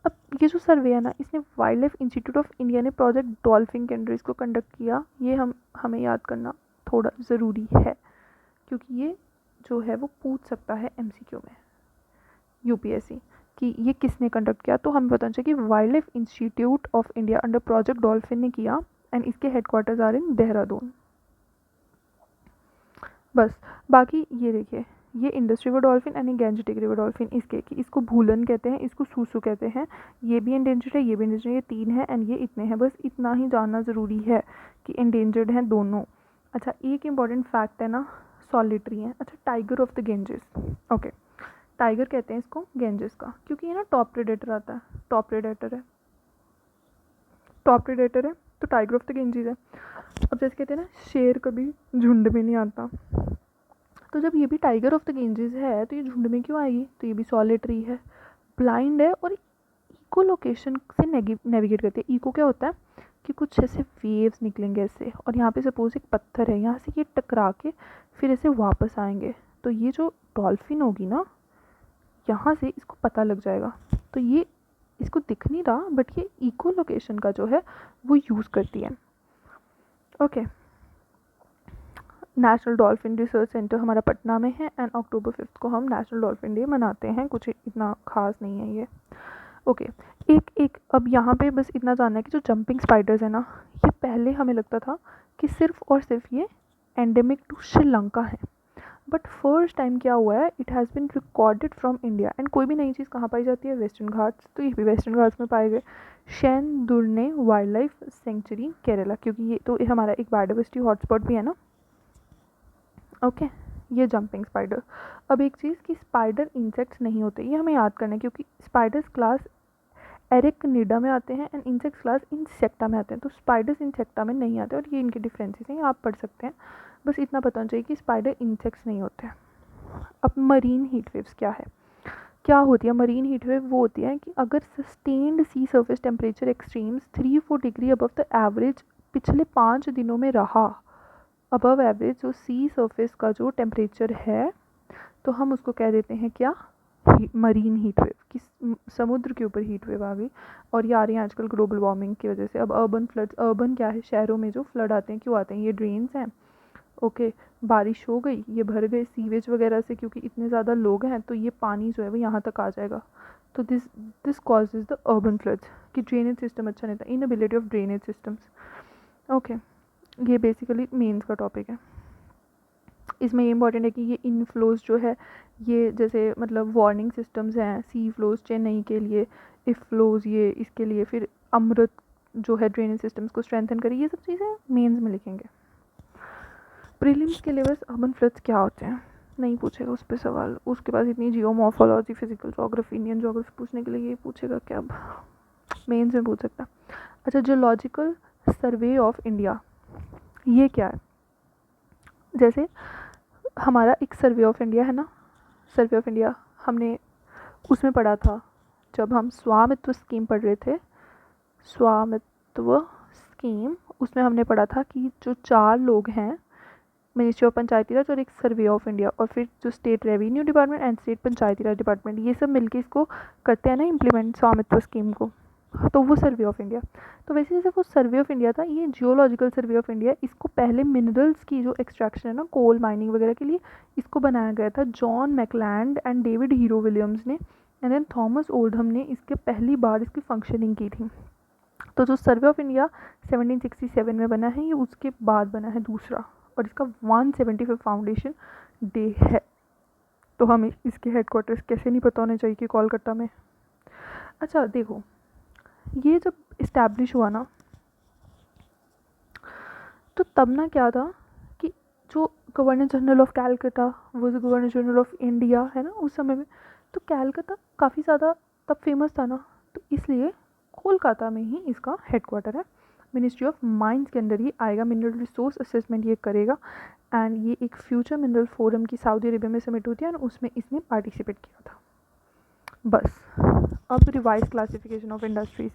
अब ये जो सर्वे है ना, इसने wild life institute of India ने प्रोजेक्ट डॉल्फिन कैंड्रीज को कंडक्ट किया. ये हमें याद करना थोड़ा ज़रूरी है, क्योंकि ये जो है वो पूछ सकता है MCQ में UPSC कि ये किसने कंडक्ट किया. तो हमें पता चाहिए कि wild life institute of India under project dolphin ने किया, एंड इसके हेडक्वार्टर्स आर इन देहरादून. बस बाकी ये देखिए, ये Indus river dolphin and Gangetic river dolphin इसके कि इसको भूलन कहते हैं, इसको सूसू कहते हैं. ये भी एंडेंजर्ड है, ये भी एंडेंजर्ड है, ये 3 है एंड ये इतने हैं. बस इतना ही जानना ज़रूरी है कि एंडेंजर्ड हैं दोनों. अच्छा एक इम्पॉर्टेंट फैक्ट है ना, सॉलिटरी हैं. अच्छा tiger of the Ganges. Okay tiger कहते हैं इसको गेंजेस का, क्योंकि ये ना टॉप प्रेडेटर आता है, टॉप प्रेडेटर है, टॉप प्रेडेटर है, तो टाइगर ऑफ द गेंजेस है. अब जैसे कहते हैं ना शेर कभी झुंड में नहीं आता, तो जब ये भी टाइगर ऑफ द गेंजेस है तो ये झुंड में क्यों आएगी. तो ये भी सॉलिटरी है, ब्लाइंड है और इको लोकेशन से नेविगेट करती है. इको क्या होता है कि कुछ ऐसे वेव्स निकलेंगे ऐसे, और यहाँ पे सपोज एक पत्थर है, यहाँ से ये टकरा के फिर ऐसे वापस आएंगे. तो ये जो डॉल्फिन होगी ना, यहाँ से इसको पता लग जाएगा. तो ये इसको दिख नहीं रहा, बट ये इको लोकेशन का जो है वो यूज़ करती है. Okay national dolphin research centre हमारा पटना में है, एंड अक्टूबर 5 को हम नेशनल डॉल्फिन डे मनाते हैं. कुछ इतना खास नहीं है ये. ओके एक अब यहाँ पे बस इतना जानना है कि जो जंपिंग स्पाइडर्स है ना, ये पहले हमें लगता था कि सिर्फ और सिर्फ ये एंडेमिक टू श्रीलंका है, बट फर्स्ट टाइम क्या हुआ है, it has been recorded from India. And कोई भी नई चीज़ कहाँ पाई जाती है, वेस्टर्न घाट्स. तो ये भी वेस्टर्न घाट्स में पाए गए. शेनदुर्ने वाइल्ड लाइफ सेंचुरी केरला, क्योंकि ये तो हमारा एक बायोडाइवर्सिटी हॉटस्पॉट भी है ना. ओके ये जंपिंग स्पाइडर. अब एक चीज़ कि स्पाइडर इंसेक्ट्स नहीं होते, ये हमें याद करना है, क्योंकि स्पाइडर्स क्लास एरिकनिडा में आते हैं एंड इंसेक्ट्स क्लास इंसेक्टा में आते हैं. तो स्पाइडर्स इंसेक्टा में नहीं आते, और ये इनके डिफरेंसेस हैं, आप पढ़ सकते हैं. बस इतना पता होना चाहिए कि स्पाइडर इंसेक्ट्स नहीं होते. अब मरीन हीट वेव्स क्या है, क्या होती है मरीन हीट वेव. वो होती है कि अगर sustained sea surface temperature extremes 3-4 degree above the average पिछले 5 दिनों में रहा, अबव एवरेज जो सी सरफेस का जो टेम्परेचर है, तो हम उसको कह देते हैं क्या, मरीन हीट वेव. कि समुद्र के ऊपर हीट वेव आ गई. और ये आ रही है आजकल ग्लोबल वार्मिंग की वजह से. अब अर्बन फ्लड्स, अर्बन क्या है, शहरों में जो फ्लड आते हैं क्यों आते हैं, ये ड्रेन्स हैं. ओके बारिश हो गई, ये भर गए सीवेज वगैरह से, क्योंकि इतने ज़्यादा लोग हैं तो ये पानी जो है वो यहाँ तक आ जाएगा. तो this causes the urban floods, कि ड्रेनेज सिस्टम अच्छा नहीं था, inability of drainage systems. Okay ये बेसिकली मेंस का टॉपिक है. इसमें ये इंपॉर्टेंट है कि ये इनफ्लोज जो है, ये जैसे मतलब वार्निंग सिस्टम्स हैं, सी फ्लोज चेन्नई के लिए, इफ फ्लोज ये इसके लिए, फिर अमृत जो है ड्रेनेज सिस्टम्स को स्ट्रेंथन करे, ये सब चीज़ें मेंस में लिखेंगे। प्रीलिम्स के लिए बस अर्बन फ्लड्स क्या होते हैं नहीं पूछेगा उस पर सवाल, उसके पास इतनी geomorphology, physical geography, Indian geography पूछने के लिए ये पूछेगा क्या, अब मेंस में पूछ सकता। अच्छा, जियोलॉजिकल सर्वे ऑफ इंडिया ये क्या है? जैसे हमारा एक सर्वे ऑफ इंडिया है ना, सर्वे ऑफ इंडिया हमने उसमें पढ़ा था जब हम स्वामित्व स्कीम पढ़ रहे थे, स्वामित्व स्कीम, उसमें हमने पढ़ा था कि जो 4 लोग हैं, मिनिस्ट्री ऑफ पंचायती राज और एक सर्वे ऑफ इंडिया और फिर जो state revenue department and state Panchayati Raj department, ये सब मिलके इसको करते हैं ना इम्प्लीमेंट स्वामित्व स्कीम को, तो वो सर्वे ऑफ इंडिया। तो वैसे जैसे वो सर्वे ऑफ इंडिया था, ये जियोलॉजिकल सर्वे ऑफ इंडिया, इसको पहले मिनरल्स की जो एक्सट्रैक्शन है ना, कोल माइनिंग वगैरह के लिए इसको बनाया गया था John McClelland and David Hiram Williams ने, एंड देन थॉमस ओल्डहम ने इसके पहली बार इसकी फंक्शनिंग की थी। तो जो सर्वे ऑफ इंडिया 1767 में बना है, ये उसके बाद बना है दूसरा, और इसका 175 फाउंडेशन डे है। तो हमें इसके हेडक्वार्टर्स कैसे नहीं पता होने चाहिए कि कोलकाता में। अच्छा देखो, ये जब इस्टेब्लिश हुआ ना, तो तब ना क्या था कि जो गवर्नर जनरल ऑफ कैलकाटा वो जो गवर्नर जनरल ऑफ इंडिया है ना उस समय में, तो कैलकाटा काफ़ी ज़्यादा तब फेमस था ना, तो इसलिए कोलकाता में ही इसका हेडक्वार्टर है। मिनिस्ट्री ऑफ माइंस के अंदर ही आएगा, मिनरल रिसोर्स असेसमेंट ये करेगा, एंड ये एक फ्यूचर मिनरल फोरम की सऊदी अरेबिया में समिट होती है और उसमें इसने पार्टिसिपेट किया था। बस अब रिवाइज क्लासिफिकेशन ऑफ इंडस्ट्रीज़।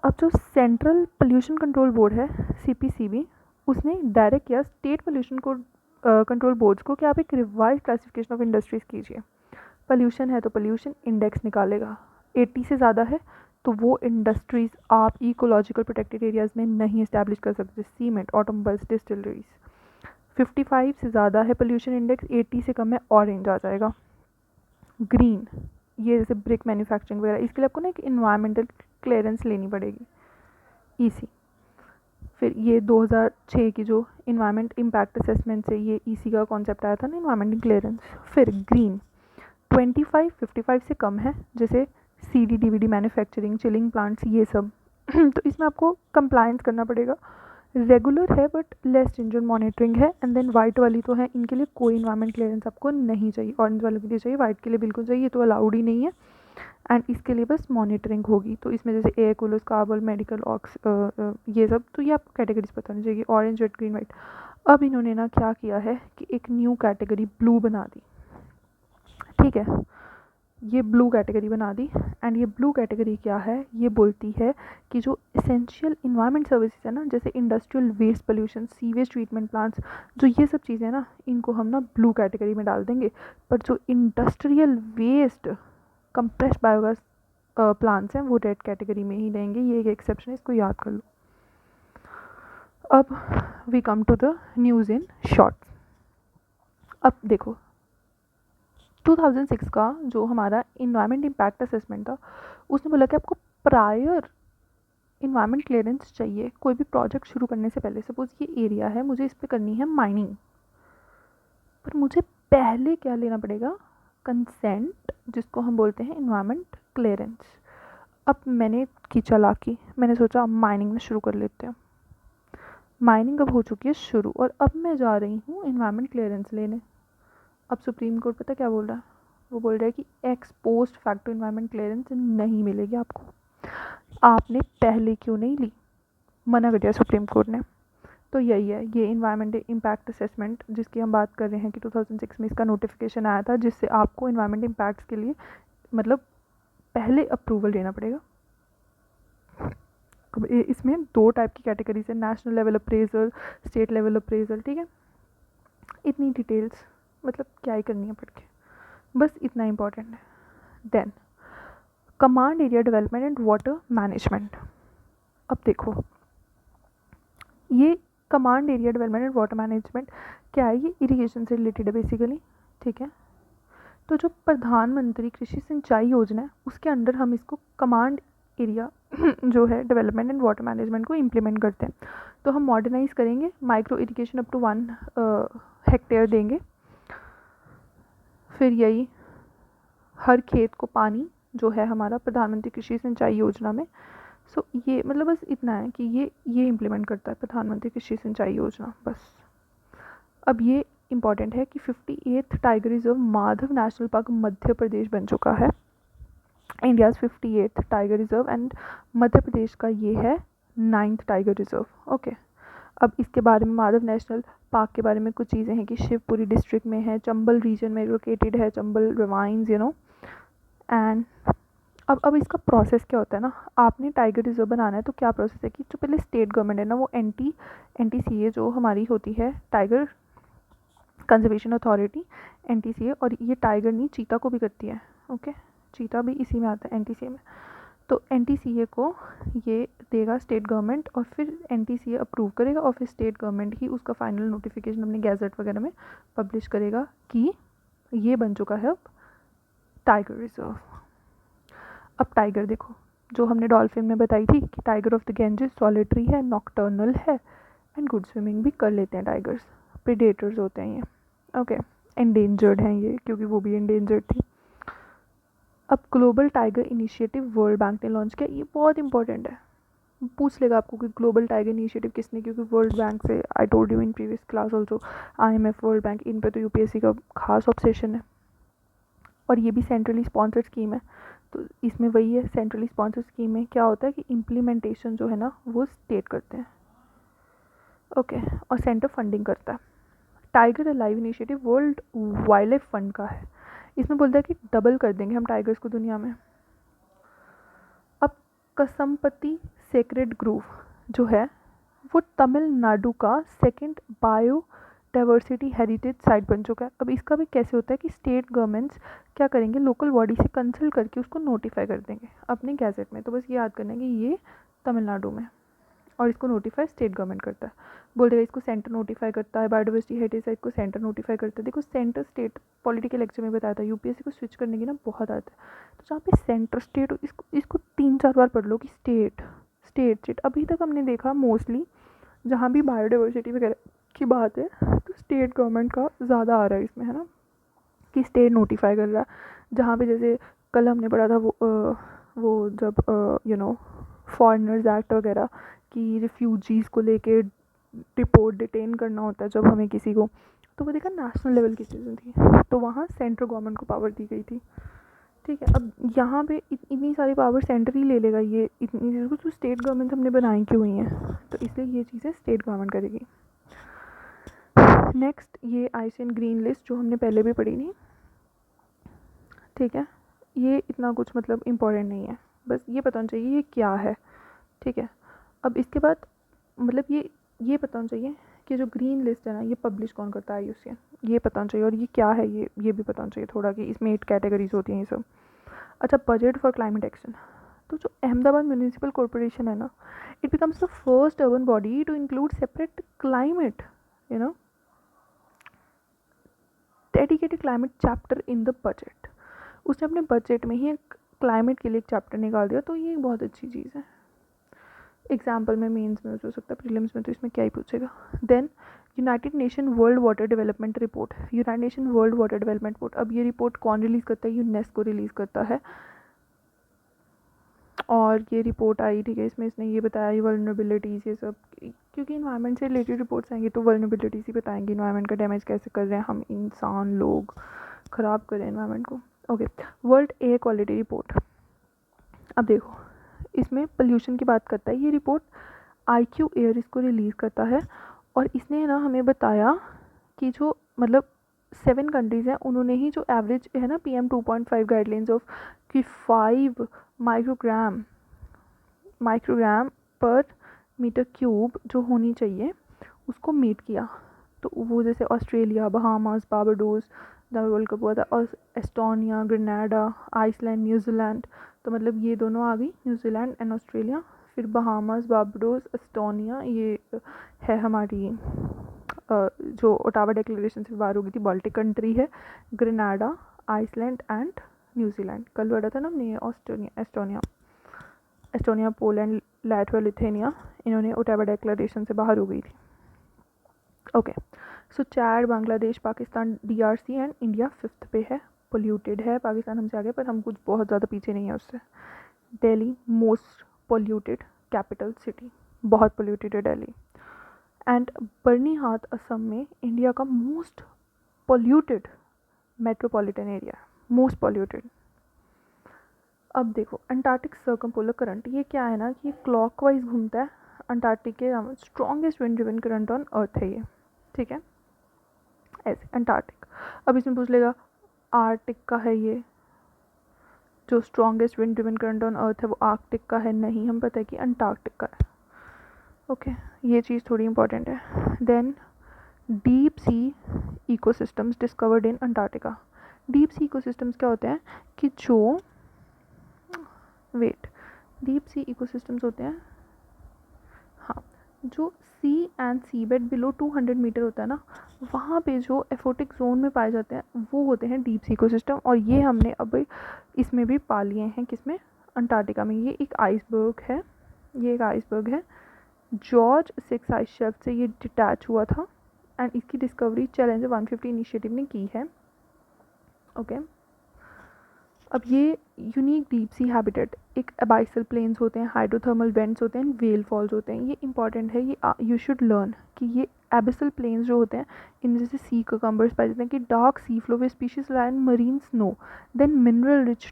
अब जो सेंट्रल पोल्यूशन कंट्रोल बोर्ड है CPCB, उसने डायरेक्ट किया स्टेट पोल्यूशन को कंट्रोल बोर्ड्स को कि आप एक रिवाइज क्लासिफिकेशन ऑफ इंडस्ट्रीज़ कीजिए। पोल्यूशन है तो पोल्यूशन इंडेक्स निकालेगा, 80 से ज़्यादा है तो वो इंडस्ट्रीज़ आप इकोलॉजिकल प्रोटेक्टेड एरियाज़ में नहीं इस्टेब्लिश कर सकते, सीमेंट, ऑटोमोबाइल्स, डिस्टिलरीज। 55 से ज़्यादा है पोल्यूशन इंडेक्स, 80 से कम है, ऑरेंज आ जाएगा। ग्रीन, ये जैसे ब्रिक मैन्युफैक्चरिंग वगैरह, इसके लिए आपको ना एक इन्वायरमेंटल क्लियरेंस लेनी पड़ेगी, EC। फिर ये 2006 की जो इन्वायरमेंट इम्पैक्ट असेसमेंट से ये EC का कॉन्सेप्ट आया था ना, इन्वायरमेंटल क्लियरेंस। फिर ग्रीन 25, 55 से कम है, जैसे CD DVD manufacturing, chilling plants, ये सब तो इसमें आपको कंप्लायंस करना पड़ेगा। रेगुलर है बट लेस स्ट्रिंजेंट मॉनिटरिंग है। एंड देन वाइट वाली तो है, इनके लिए कोई इन्वायरमेंट क्लियरेंस आपको नहीं चाहिए, ऑरेंज वालों के लिए चाहिए, वाइट के लिए बिल्कुल चाहिए, ये तो अलाउड ही नहीं है। एंड इसके लिए बस मॉनिटरिंग होगी, तो इसमें जैसे एयर कूलर्स, कार्बन, मेडिकल, ऑक्स, ये सब, तो ये आपको कैटेगरीज पता होनी चाहिए, ऑरेंज, रेड, ग्रीन, वाइट। अब इन्होंने ना क्या किया है कि एक न्यू कैटेगरी ब्लू बना दी, ठीक है, ये ब्लू कैटेगरी बना दी। एंड ये ब्लू कैटेगरी क्या है, ये बोलती है कि जो एसेंशियल इन्वायरमेंट सर्विसेज है ना, जैसे industrial waste pollution, sewage treatment plants, जो ये सब चीज़ें ना, इनको हम ना ब्लू कैटेगरी में डाल देंगे। पर जो industrial waste compress biogas plants हैं वो रेड कैटेगरी में ही रहेंगे, ये एक एक्सेप्शन है, इसको याद कर लो। अब we come to the news in short. अब देखो 2006 का जो हमारा इन्वायरमेंट इम्पैक्ट असेसमेंट था, उसने बोला कि आपको प्रायर इन्वायरमेंट क्लियरेंस चाहिए कोई भी प्रोजेक्ट शुरू करने से पहले। सपोज ये एरिया है, मुझे इस पर करनी है माइनिंग, पर मुझे पहले क्या लेना पड़ेगा, कंसेंट, जिसको हम बोलते हैं इन्वायरमेंट क्लियरेंस। अब मैंने की चालाकी, मैंने सोचा माइनिंग में शुरू कर लेते हैं। माइनिंग अब हो चुकी है शुरू, और अब मैं जा रही हूँ इन्वायरमेंट क्लियरेंस लेने। अब सुप्रीम कोर्ट पता क्या बोल रहा है, वो बोल रहा है कि x post facto environment clearance नहीं मिलेगी आपको, आपने पहले क्यों नहीं ली, मना कर दिया सुप्रीम कोर्ट ने। तो यही है ये इन्वायरमेंट इम्पैक्ट असेसमेंट जिसकी हम बात कर रहे हैं कि 2006 में इसका नोटिफिकेशन आया था, जिससे आपको इन्वायरमेंट इम्पैक्ट्स के लिए मतलब पहले अप्रूवल लेना पड़ेगा। अब इसमें 2 टाइप की कैटेगरीज है, national level appraisal, state level appraisal, ठीक है। इतनी डिटेल्स मतलब क्या ही करनी है पढ़ के, बस इतना इम्पॉर्टेंट है। Then command area development and water management. अब देखो ये command area development and water management क्या है, ये इरिगेशन से रिलेटेड है बेसिकली, ठीक है। तो जो प्रधानमंत्री कृषि सिंचाई योजना है उसके अंडर हम इसको कमांड एरिया जो है डेवलपमेंट एंड वाटर मैनेजमेंट को इम्प्लीमेंट करते हैं। तो हम मॉडर्नाइज करेंगे, micro irrigation up to 1 hectare देंगे। फिर यही हर खेत को पानी जो है हमारा प्रधानमंत्री कृषि सिंचाई योजना में सो ये मतलब बस इतना है कि ये इम्प्लीमेंट करता है प्रधानमंत्री कृषि सिंचाई योजना बस। अब ये इम्पॉर्टेंट है कि 58th tiger reserve Madhav national park Madhya Pradesh बन चुका है। India's 58th tiger reserve and Madhya Pradesh का ये है 9th टाइगर रिजर्व। ओके, अब इसके बारे में माधव नेशनल पार्क के बारे में कुछ चीज़ें हैं कि शिवपुरी डिस्ट्रिक्ट में है, चंबल रीजन में लोकेटेड है, चंबल रिवाइंस एंड अब इसका प्रोसेस क्या होता है ना, आपने टाइगर रिजर्व बनाना है तो क्या प्रोसेस है कि जो पहले स्टेट गवर्नमेंट है ना वो NTCA जो हमारी होती है टाइगर कंजर्वेशन अथॉरिटी NTCA, और ये टाइगर नहीं चीता को भी करती है। ओके, चीता भी इसी में आता है NTCA में। तो NTCA को ये देगा स्टेट गवर्नमेंट और फिर NTCA अप्रूव करेगा और फिर स्टेट गवर्नमेंट ही उसका फाइनल नोटिफिकेशन अपने गैजेट वगैरह में पब्लिश करेगा कि ये बन चुका है अब टाइगर रिजर्व। अब टाइगर देखो, जो हमने डॉल्फिन में बताई थी कि tiger of the Ganges solitary है, नॉक्टर्नल है एंड गुड स्विमिंग भी कर लेते हैं टाइगर्स, प्रेडेटर्स होते हैं ये। ओके, एंडेंजर्ड हैं ये क्योंकि वो भी एंडेंजर्ड थी। अब global tiger initiative world bank ने लॉन्च किया, ये बहुत इंपॉर्टेंट है, पूछ लेगा आपको कि ग्लोबल टाइगर इनिशिएटिव किसने, क्योंकि वर्ल्ड बैंक से I told you in previous class also IMF World Bank इन पे तो UPSC का खास ऑब्सेशन है और ये भी सेंट्रली स्पॉन्सर्ड स्कीम है। तो इसमें वही है, सेंट्रली स्पॉन्सर्ड स्कीम में क्या होता है कि इम्प्लीमेंटेशन जो है ना वो स्टेट करते हैं। ओके, और सेंटर फंडिंग करता है। Tiger alive initiative world wild life fund का है, इसमें बोलता है कि डबल कर देंगे हम टाइगर्स को दुनिया में। अब कसम्पति सेक्रेड ग्रोव जो है वो तमिलनाडु का second bio diversity heritage site बन चुका है। अब इसका भी कैसे होता है कि स्टेट गवर्नमेंट्स क्या करेंगे, लोकल बॉडी से कंसल्ट करके उसको नोटिफाई कर देंगे अपने गैजेट में। तो बस ये याद करना है कि ये तमिलनाडु में, और इसको नोटिफाई स्टेट गवर्नमेंट करता है। बोल देगा इसको सेंटर नोटिफाई करता है, बायोडाइवर्सिटी हेरिटेज साइट को सेंटर नोटिफाई करता है। देखो सेंटर स्टेट पॉलिटिकल लेक्चर में बताया था, UPSC को स्विच करने की ना बहुत आता है। तो जहाँ पे सेंटर स्टेट, इसको 3-4 बार पढ़ लो कि स्टेट स्टेट स्टेट। अभी तक हमने देखा मोस्टली जहाँ भी बायोडाइवर्सिटी वगैरह की बात है तो स्टेट गवर्नमेंट का ज़्यादा आ रहा है इसमें, है ना, कि स्टेट नोटिफाई कर रहा है। जहाँ पे जैसे कल हमने पढ़ा था वो जब फॉरेनर्स एक्ट वगैरह कि रिफ्यूजीज़ को लेके डिटेन करना होता है जब हमें किसी को, तो वो देखा नेशनल लेवल की चीज़ें थी, तो वहाँ सेंट्रल गवर्नमेंट को पावर दी गई थी। ठीक है, अब यहाँ पे इतनी सारी पावर सेंटर ही ले लेगा, ये इतनी चीज़ों को तो स्टेट गवर्नमेंट हमने बनाई क्यों हुई हैं, तो इसलिए ये चीज़ें स्टेट गवर्नमेंट करेगी। नेक्स्ट ये IUCN ग्रीन लिस्ट जो हमने पहले भी पढ़ी थी। ठीक है, ये इतना कुछ मतलब इम्पोर्टेंट नहीं है, बस ये पता होना चाहिए ये क्या है। ठीक है, अब इसके बाद मतलब ये पता होना चाहिए कि जो ग्रीन लिस्ट है ना ये पब्लिश कौन करता है IUCN, ये पता होना चाहिए, और ये क्या है ये भी पता होना चाहिए थोड़ा कि इसमें 8 कैटेगरीज होती हैं ये सब। अच्छा, बजट फॉर क्लाइमेट एक्शन, तो जो अहमदाबाद म्यूनिसिपल कॉरपोरेशन है ना, it becomes the first urban body to include separate climate dedicated climate chapter in the budget. उसने अपने बजट में ही एक क्लाइमेट के लिए एक चैप्टर निकाल दिया, तो ये एक बहुत अच्छी चीज़ है। एग्जाम्पल में मेंस में हो सकता है, प्रीलिम्स में तो इसमें क्या ही पूछेगा। Then United Nation World Water Development Report, United Nation World Water Development Report, अब ये रिपोर्ट कौन रिलीज़ करता है, यूनेस्को रिलीज़ करता है। और ये रिपोर्ट आई, ठीक है, इसमें इसने ये बताया ये वल्नरेबिलिटीज़ ये सब, क्योंकि इन्वायरमेंट से रिलेटेड रिपोर्ट्स आएंगी तो वल्नरेबिलिटीज़ ही बताएंगे, इन्वायरमेंट का डैमेज कैसे कर रहे हैं हम इंसान लोग, ख़राब कर रहे हैं इन्वायरमेंट को। Okay, world air quality report, अब देखो इसमें पोल्यूशन की बात करता है ये रिपोर्ट, IQ एयर इसको रिलीज़ करता है। और इसने ना हमें बताया कि जो मतलब 7 कंट्रीज़ हैं उन्होंने ही जो एवरेज है ना PM 2.5 गाइडलाइंस ऑफ कि 5 माइक्रोग्राम पर मीटर क्यूब जो होनी चाहिए उसको मीट किया। तो वो जैसे ऑस्ट्रेलिया, बहामास, बारबाडोस, जहाँ वर्ल्ड कप हुआ था, और एस्टोनिया, ग्रेनाडा, आइसलैंड, न्यूजीलैंड, तो मतलब ये दोनों आ गई, न्यूजीलैंड एंड ऑस्ट्रेलिया। फिर बहामास, बारबाडोस, एस्टोनिया ये है हमारी जो ओटावा डिक्लेरेशन से बाहर हो गई थी, बाल्टिक कंट्री है। ग्रेनाडा, आइसलैंड एंड न्यूजीलैंड, कल पढ़ा था ना हमने एस्टोनिया, पोलैंड, लाटविया, लिथुआनिया, इन्होंने ओटावा डिक्लेरेशन से बाहर हो गई थी। Okay, so Chad, Bangladesh, Pakistan, DRC and India 5th पे है। पोल्यूटेड है पाकिस्तान हमसे आगे, पर हम कुछ बहुत ज़्यादा पीछे नहीं है उससे। Delhi most polluted capital city, बहुत पोल्यूटेड है दिल्ली। एंड बर्नीहाट असम में इंडिया का most polluted metropolitan area, most polluted. अब देखो अंटार्कटिक सर्कमपोलर करंट, ये क्या है ना कि ये क्लॉकवाइज घूमता है। अंटार्कटिक के strongest wind driven current on earth है ये, ठीक है, ऐसे अंटार्कटिक। अब इसमें पूछ लेगा आर्कटिक का है ये, जो strongest wind driven current on earth है वो आर्कटिक का है, नहीं, हम पता है कि अंटार्कटिक का है। ओके, ये चीज़ थोड़ी इंपॉर्टेंट है। Then deep sea ecosystems discovered in Antarctica. Deep sea ecosystems क्या होते हैं कि जो डीप सी इकोसिस्टम्स होते हैं, हाँ, जो sea and sea bed below 200 metre होता है ना, वहाँ पे जो एफोटिक जोन में पाए जाते हैं वो होते हैं डीप सी इकोसिस्टम। और ये हमने अब इसमें भी पा लिए हैं, किसमें, अंटार्कटिका में। ये एक आइसबर्ग है, ये एक आइसबर्ग है, जॉर्ज 6 आइस शेल्फ से ये डिटैच हुआ था एंड इसकी डिस्कवरी चैलेंजर 150 इनिशिएटिव ने की है। ओके, अब ये यूनिक डीप सी हैबिटेट, एक अबाइसल प्लेन्स होते हैं, हाइड्रोथर्मल वेंट्स होते हैं, वेल फॉल्स होते हैं। ये इंपॉर्टेंट है, ये यू शुड लर्न कि ये एबिसल प्लेन्स जो होते हैं इनमें जैसे सी ककम्बर्स पाए जाते हैं, कि डार्क सी फ्लो वे स्पीशीज लाइन marine snow. Then mineral rich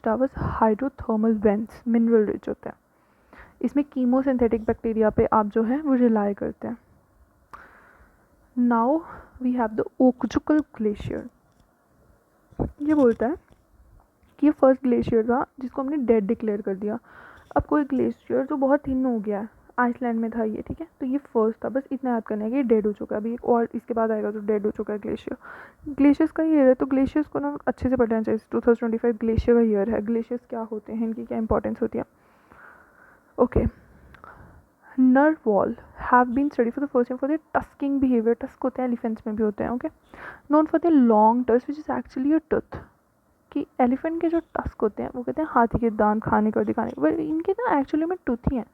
towers hydrothermal vents, mineral rich होते हैं। इसमें कीमोसिंथेटिक बैक्टीरिया पे आप जो है वो रिलाई करते हैं। Now we have the Okjokull glacier. ये बोलता है कि ये फर्स्ट ग्लेशियर था जिसको हमने डेड डिक्लेयर कर दिया। अब कोई ग्लेशियर जो बहुत थिन हो गया है, आइसलैंड में था ये, ठीक है, तो ये फर्स्ट था, बस इतना याद करना है कि ये डेड हो चुका है। अभी एक और इसके बाद आएगा जो डेड हो चुका है ग्लेशियर्स का ईयर है, तो ग्लेशियर्स को ना अच्छे से पढ़ना चाहिए। 2025 ग्लेशियर का ईयर है। ग्लेशियर्स क्या होते हैं, इनकी क्या इंपॉर्टेंस होती है। Okay, narwhals have been study for the first time for the tusking behaviour. Tusk होते हैं, एलिफेंट्स में भी होते हैं। Okay, known for the long tusks which is actually a tooth, कि एलिफेंट के जो टस्क होते हैं वो कहते हैं हाथी के दांत खाने को दिखाने, बट इनके ना एक्चुअली में टूथ ही हैं।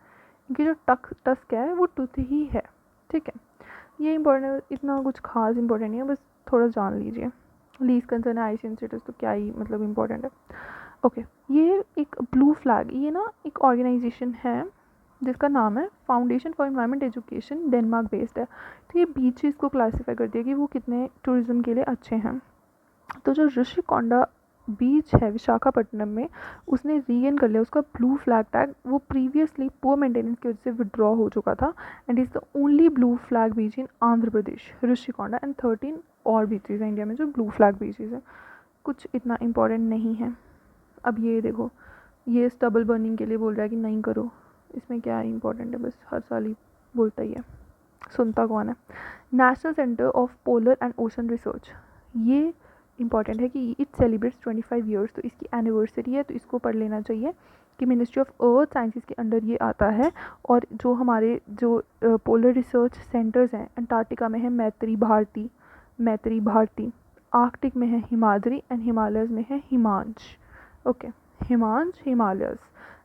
इनकी जो टस्क है वो टूथ ही है, ठीक है। ये इंपॉर्टेंट, इतना कुछ खास इंपॉर्टेंट नहीं है, बस थोड़ा जान लीजिए। लीज कंसर्न है आईसीएन स्टेटस, तो क्या ही मतलब इंपॉर्टेंट है। ओके, ये एक ब्लू फ्लैग, ये ना एक ऑर्गेनाइजेशन है जिसका नाम है foundation for environment education, Denmark based है। तो ये बीचेस को क्लासीफाई करती है कि वो कितने टूरिज्म के लिए अच्छे हैं। तो जो ऋषिकोंडा बीच है विशाखापट्टनम में, उसने रीगेन कर लिया उसका ब्लू फ्लैग टैग। वो प्रीवियसली पुअर मेंटेनेंस की वजह से विड्रॉ हो चुका था and is the only blue flag beach in Andhra Pradesh, Rishikonda. And 13 और बीचेज हैं इंडिया में जो ब्लू फ्लैग बीचेज हैं। कुछ इतना इंपॉर्टेंट नहीं है। अब ये देखो, ये स्टबल बर्निंग के लिए बोल रहा है कि नहीं करो, इसमें क्या इंपॉर्टेंट है, बस हर साल ही बोलता ही है, सुनता कौन है। National centre of polar and ocean research, ये इंपॉर्टेंट है कि इट सेलिब्रेट्स 25 ईयर्स, तो इसकी एनिवर्सरी है, तो इसको पढ़ लेना चाहिए कि मिनिस्ट्री ऑफ अर्थ साइंसेस के अंडर ये आता है। और जो हमारे जो पोलर रिसर्च सेंटर्स हैं, अंटार्कटिका में है मैत्री भारती, आर्कटिक में है हिमाद्री एंड हिमालयस में है Himansh. Okay, Himansh Himalayas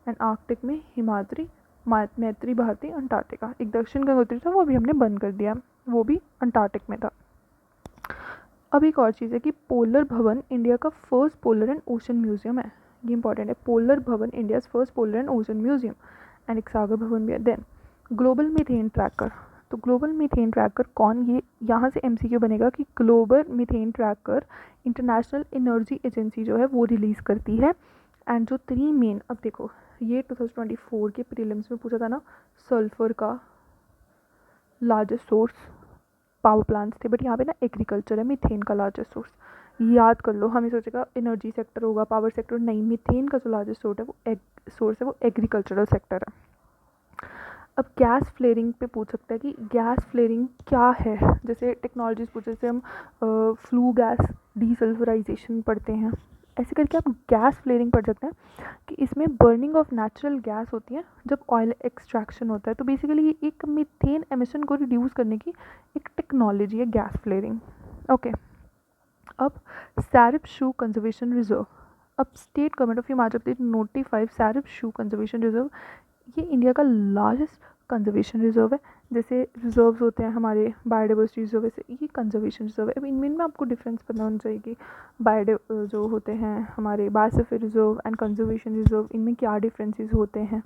and Arctic में हिमाद्री, मैत्री भारती, अंटार्कटिका। एक दक्षिण गंगोत्री था, वो भी हमने बंद कर दिया, वो भी अंटार्कटिक में था। अब एक और चीज़ है कि पोलर भवन इंडिया का first polar and ocean museum है। ये इंपॉर्टेंट है, पोलर भवन India first polar and ocean museum and एक सागर भवन भी है। देन ग्लोबल मीथेन ट्रैकर, तो ग्लोबल मीथेन ट्रैकर कौन, ये यहाँ से एमसीक्यू बनेगा कि global methane tracker international energy agency जो है वो रिलीज़ करती है। एंड जो 3 मेन, अब देखो ये 2024 के प्रीलिम्स में पूछा था ना, सल्फर का लार्जेस्ट सोर्स पावर प्लांट्स थे, बट यहाँ पे ना एग्रीकल्चर है मीथेन का लार्जेस्ट सोर्स। याद कर लो, हमें सोचेगा एनर्जी सेक्टर होगा, पावर सेक्टर, नहीं, मीथेन का जो लार्जेस्ट सोर्स है वो एग्रीकल्चरल सेक्टर है। अब गैस फ्लेयरिंग पे पूछ सकता है कि गैस फ्लेयरिंग क्या है, जैसे टेक्नोलॉजीज पूछे, जैसे हम फ्लू गैस डीसल्फराइजेशन पढ़ते हैं, ऐसे करके आप गैस फ्लेयरिंग पढ़ सकते हैं कि इसमें बर्निंग ऑफ नेचुरल गैस होती है जब ऑयल एक्सट्रैक्शन होता है। तो बेसिकली ये एक मीथेन एमिशन को रिड्यूस करने की एक टेक्नोलॉजी है गैस फ्लेयरिंग। ओके, अब सैरिप शू कंजर्वेशन रिजर्व, अब state government of Himachal Pradesh notified सैरिप शू कंजर्वेशन रिजर्व। ये इंडिया का लार्जेस्ट कंजर्वेशन रिजर्व है जैसे रिजर्व्स होते हैं हमारे बायोडाइवर्सिटी रिजर्व, वैसे ये कंजर्वेशन रिजर्व है। अब इनमें में आपको डिफरेंस पता होना चाहिए कि जो होते हैं हमारे biosphere reserve and conservation reserve, इनमें क्या डिफरेंसेस होते हैं,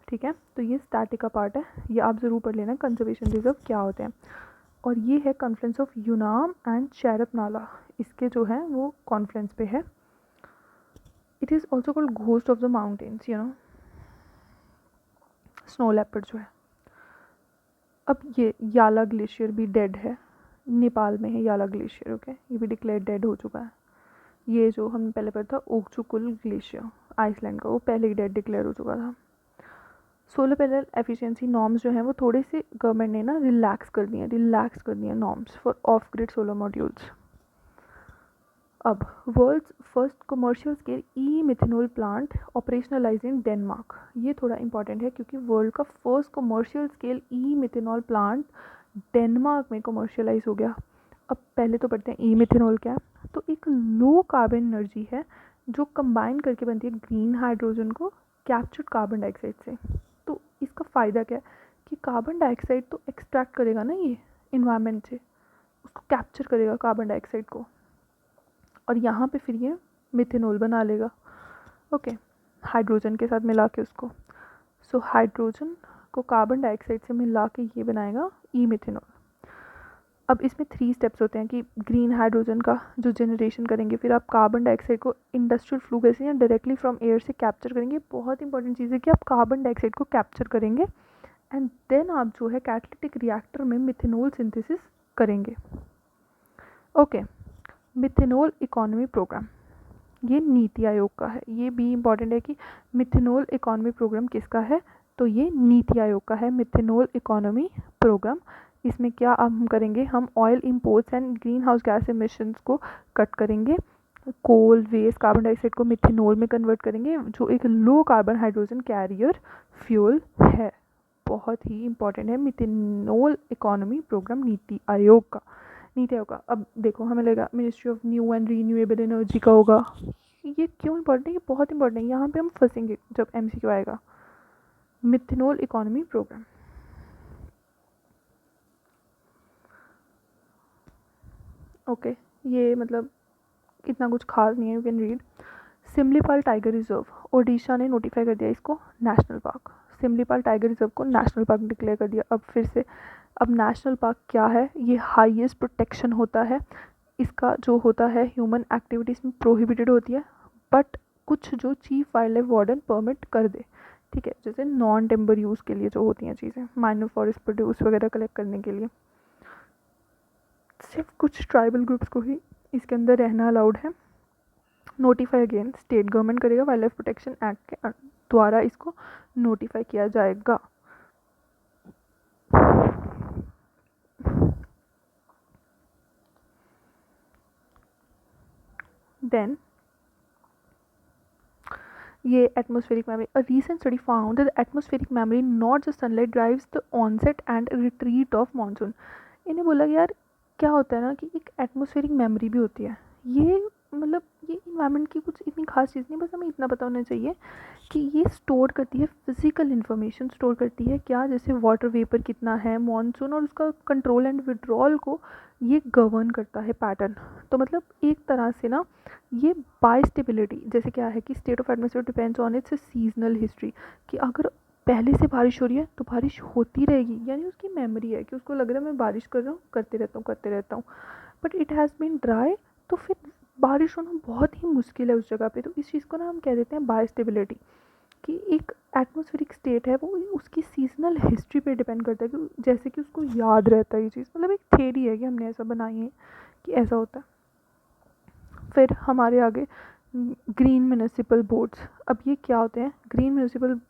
ठीक है। तो ये स्टैटिक का पार्ट है, ये आप ज़रूर पढ़ लेना कंजर्वेशन रिजर्व क्या होते हैं। और ये है कॉन्फ्रेंस ऑफ यूनाम एंड शेरप नाला, इसके जो है वो कॉन्फ्रेंस पे है। It is also called ghost of the mountains, you know, snow leopard जो है। अब ये याला ग्लेशियर भी डेड है, नेपाल में है याला ग्लेशियर, ओके, ये भी डिक्लेयर डेड हो चुका है। ये जो हमने पहले पढ़ा था ओक्चुकुल ग्लेशियर आइसलैंड का, वो पहले ही डेड डिक्लेयर हो चुका था। सोलर पैनल एफिशिएंसी नॉर्म्स जो हैं वो थोड़े से गवर्नमेंट ने ना रिलैक्स कर दिए norms for off grid solar modules. अब world's first commercial scale e methanol plant operationalize in Denmark, ये थोड़ा इंपॉर्टेंट है क्योंकि वर्ल्ड का first commercial scale e methanol plant Denmark में कमर्शियलाइज हो गया। अब पहले तो पढ़ते हैं ई मिथेनॉल क्या है। तो एक लो कार्बन एनर्जी है जो कंबाइन करके बनती है ग्रीन हाइड्रोजन को कैप्चर्ड कार्बन डाइऑक्साइड से। तो इसका फ़ायदा क्या है कि कार्बन डाइऑक्साइड तो एक्सट्रैक्ट करेगा ना ये इन्वायरमेंट से, उसको कैप्चर करेगा कार्बन डाइऑक्साइड को, और यहाँ पे फिर ये मिथेनॉल बना लेगा, ओके, हाइड्रोजन के साथ मिला के उसको। सो हाइड्रोजन को कार्बन डाइऑक्साइड से मिला के ये बनाएगा ई मिथेनॉल। अब इसमें 3 स्टेप्स होते हैं कि ग्रीन हाइड्रोजन का जो जनरेशन करेंगे, फिर आप कार्बन डाइऑक्साइड को इंडस्ट्रियल फ्लू गैस या डायरेक्टली फ्रॉम एयर से कैप्चर करेंगे। बहुत इंपॉर्टेंट चीज़ है कि आप कार्बन डाइऑक्साइड को कैप्चर करेंगे एंड देन आप जो है कैटालिटिक रिएक्टर में मिथेनॉल सिंथेसिस करेंगे, ओके। मिथेनॉल इकोनॉमी प्रोग्राम ये नीति आयोग का है, ये भी इम्पॉर्टेंट है कि मिथेनॉल इकोनॉमी प्रोग्राम किसका है, तो ये नीति आयोग का है मिथेनॉल इकोनॉमी प्रोग्राम। इसमें क्या हम करेंगे, हम oil imports and green house gas emissions को कट करेंगे, कोल वेस्ट कार्बन डाइऑक्साइड को मिथेनॉल में कन्वर्ट करेंगे जो एक low carbon hydrogen carrier fuel है। बहुत ही इंपॉर्टेंट है methanol economy programme Niti Aayog का। अब देखो हमें लगेगा ministry of new and renewable energy का होगा, ये क्यों इंपॉर्टेंट है, ये बहुत इंपॉर्टेंट है, यहाँ पे हम फंसेंगे जब MCQ आएगा। मिथेनॉल इकोनॉमी प्रोग्राम, ओके, ये मतलब इतना कुछ खास नहीं है, you can read. Similipal tiger reserve, Odisha ने नोटिफाई कर दिया इसको national park, Similipal tiger reserve को नेशनल पार्क डिक्लेयर कर दिया। अब फिर से, अब नेशनल पार्क क्या है, ये हाईएस्ट प्रोटेक्शन होता है, इसका जो होता है ह्यूमन एक्टिविटीज़ में प्रोहिबिटेड होती है, बट कुछ जो chief wild life warden permit कर दे, ठीक है, जैसे नॉन टेम्बर यूज़ के लिए जो होती हैं चीज़ें, माइनर फॉरेस्ट प्रोड्यूस वगैरह कलेक्ट करने के लिए, सिर्फ कुछ ट्राइबल ग्रुप्स को ही इसके अंदर रहना अलाउड है। नोटिफाई अगेन स्टेट गवर्नमेंट करेगा, वाइल्ड लाइफ प्रोटेक्शन एक्ट के द्वारा इसको नोटिफाई किया जाएगा। देन ये atmospheric memory, a recent study found that atmospheric memory not just sunlight drives the onset and retreat of monsoon. इन्हें बोला कि यार क्या होता है ना कि एक एटमॉस्फेरिक मेमोरी भी होती है, ये मतलब ये इन्वायरमेंट की कुछ इतनी खास चीज़ नहीं, बस हमें इतना पता होना चाहिए कि ये स्टोर करती है फिजिकल इन्फॉर्मेशन, स्टोर करती है क्या, जैसे वाटर वेपर कितना है, मानसून और उसका कंट्रोल एंड विड्रॉल को ये गवर्न करता है पैटर्न। तो मतलब एक तरह से ना ये बाय स्टेबिलिटी, जैसे क्या है कि state of atmosphere depends on it's seasonal history, कि अगर पहले से बारिश हो रही है तो बारिश होती रहेगी, यानी उसकी मेमोरी है कि उसको लग रहा है मैं बारिश कर रहा हूँ, करते रहता हूँ, but it has been dry, तो फिर बारिश होना बहुत ही मुश्किल है उस जगह पे। तो इस चीज़ को ना हम कह देते हैं बाय स्टेबिलिटी, कि एक एटमॉस्फेरिक स्टेट है वो उसकी सीजनल हिस्ट्री पे डिपेंड करता है, कि जैसे कि उसको याद रहता है ये चीज़, मतलब एक थ्योरी है कि हमने ऐसा बनाई है कि ऐसा होता है। फिर हमारे आगे ग्रीन म्यूनिसिपल बोर्ड्स, अब ये क्या होते हैं, green municipal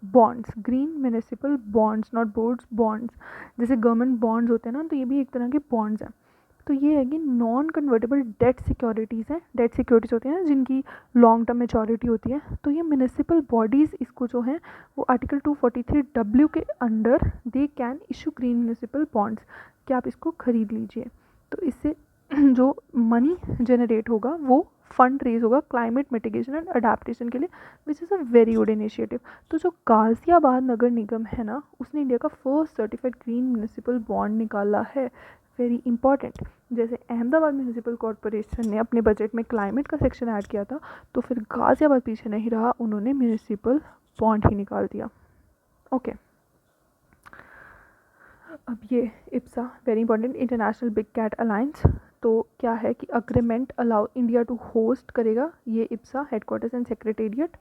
bonds, not boards, bonds, जैसे गवर्नमेंट बॉन्ड्स होते हैं ना, तो ये भी एक तरह के बॉन्ड्स हैं। तो ये है कि नॉन कन्वर्टेबल डेट सिक्योरिटीज़ हैं, डेट सिक्योरिटीज़ होती हैं ना जिनकी लॉन्ग टर्म मेचोरिटी होती है। तो ये म्यूनिसिपल बॉडीज़ इसको जो हैं वो आर्टिकल 243W के under they can issue green municipal bonds, कि आप इसको ख़रीद लीजिए। तो इससे जो मनी जनरेट होगा वो फंड रेज होगा क्लाइमेट मिटिगेशन एंड अडेप्टेशन के लिए, which is a very good initiative. तो जो गाज़ियाबाद नगर निगम है ना, उसने इंडिया का first certified green municipal bond निकाला है, वेरी इंपॉर्टेंट। जैसे अहमदाबाद म्यूनिसिपल कॉरपोरेशन ने अपने बजट में क्लाइमेट का सेक्शन ऐड किया था, तो फिर गाज़ियाबाद पीछे नहीं रहा, उन्होंने म्यूनिसिपल बॉन्ड ही निकाल दिया। ओके अब ये इप्सा very important, international big cat alliance. तो क्या है कि agreement allow India to host करेगा ये इप्सा हेडक्वार्टर्स एंड सेक्रेटेरिएट।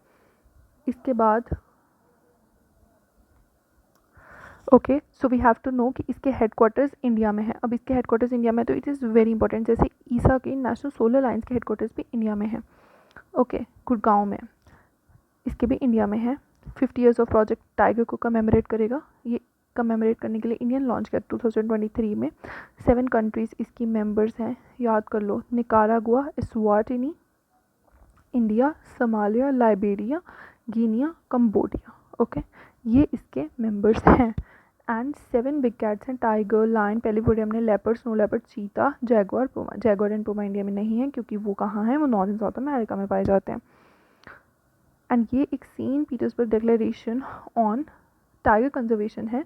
इसके बाद okay so we have to know कि इसके हेडक्वार्टर्स इंडिया में है। अब इसके हेडक्वार्टर्स इंडिया में, तो इट इज़ वेरी इंपॉर्टेंट। जैसे ईसा के नेशनल सोलर अलायंस के हेडक्वार्टर्स भी इंडिया में है, ओके गुड़गांव में, इसके भी इंडिया में है। 50 ईयर्स ऑफ प्रोजेक्ट टाइगर को कमेमोरेट करेगा। ये कमेमोरेट करने के लिए इंडियन लॉन्च किया 2023 में। 7 कंट्रीज़ इसकी मेंबर्स हैं, याद कर लो, Nicaragua, Eswatini, India, Somalia, Liberia, Guinea, Cambodia. Okay ये इसके मेंबर्स हैं। एंड 7 बिग कैट्स हैं, टाइगर, लायन, पेलिफोडियम ने, leopard, snow leopard, cheetah, jaguar, puma. Jaguar and puma India में नहीं है क्योंकि वो कहाँ हैं, वो नॉर्थ एंड साउथ अमेरिका में पाए जाते हैं। एंड ये एक Saint Petersburg declaration on tiger conservation है,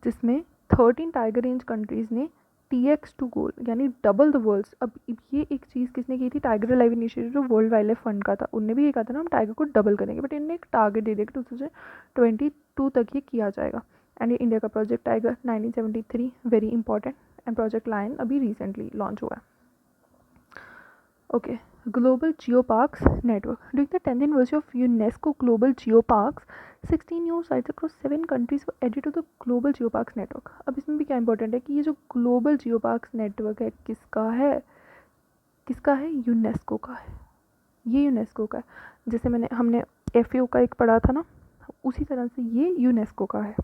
जिसमें 13 टाइगर रेंज कंट्रीज़ ने TX2 गोल यानी डबल द वर्ल्ड्स। अब ये एक चीज़ किसने की थी, टाइगर अलाइव इनिशिएटिव जो वर्ल्ड वाइल्ड लाइफ फंड का था, उनने भी ये कहा था ना हम टाइगर को डबल करेंगे, बट इनने एक टारगेट दे दिया कि 2022 तक ये किया जाएगा। एंड ये इंडिया का project tiger 1973 very important, and project lion अभी रिसेंटली लॉन्च हुआ है। Okay global geoparks network, during the 10th anniversary of UNESCO Global Geoparks, 16 new sites across 7 countries were added to the Global Geoparks Network। अब इसमें भी क्या important है कि ये जो ग्लोबल जियोपार्क्स नेटवर्क है किसका है, किसका है, यूनेस्को का है। ये यूनेस्को का है, जैसे हमने FAO का एक पढ़ा था ना, उसी तरह से ये यूनेस्को का है।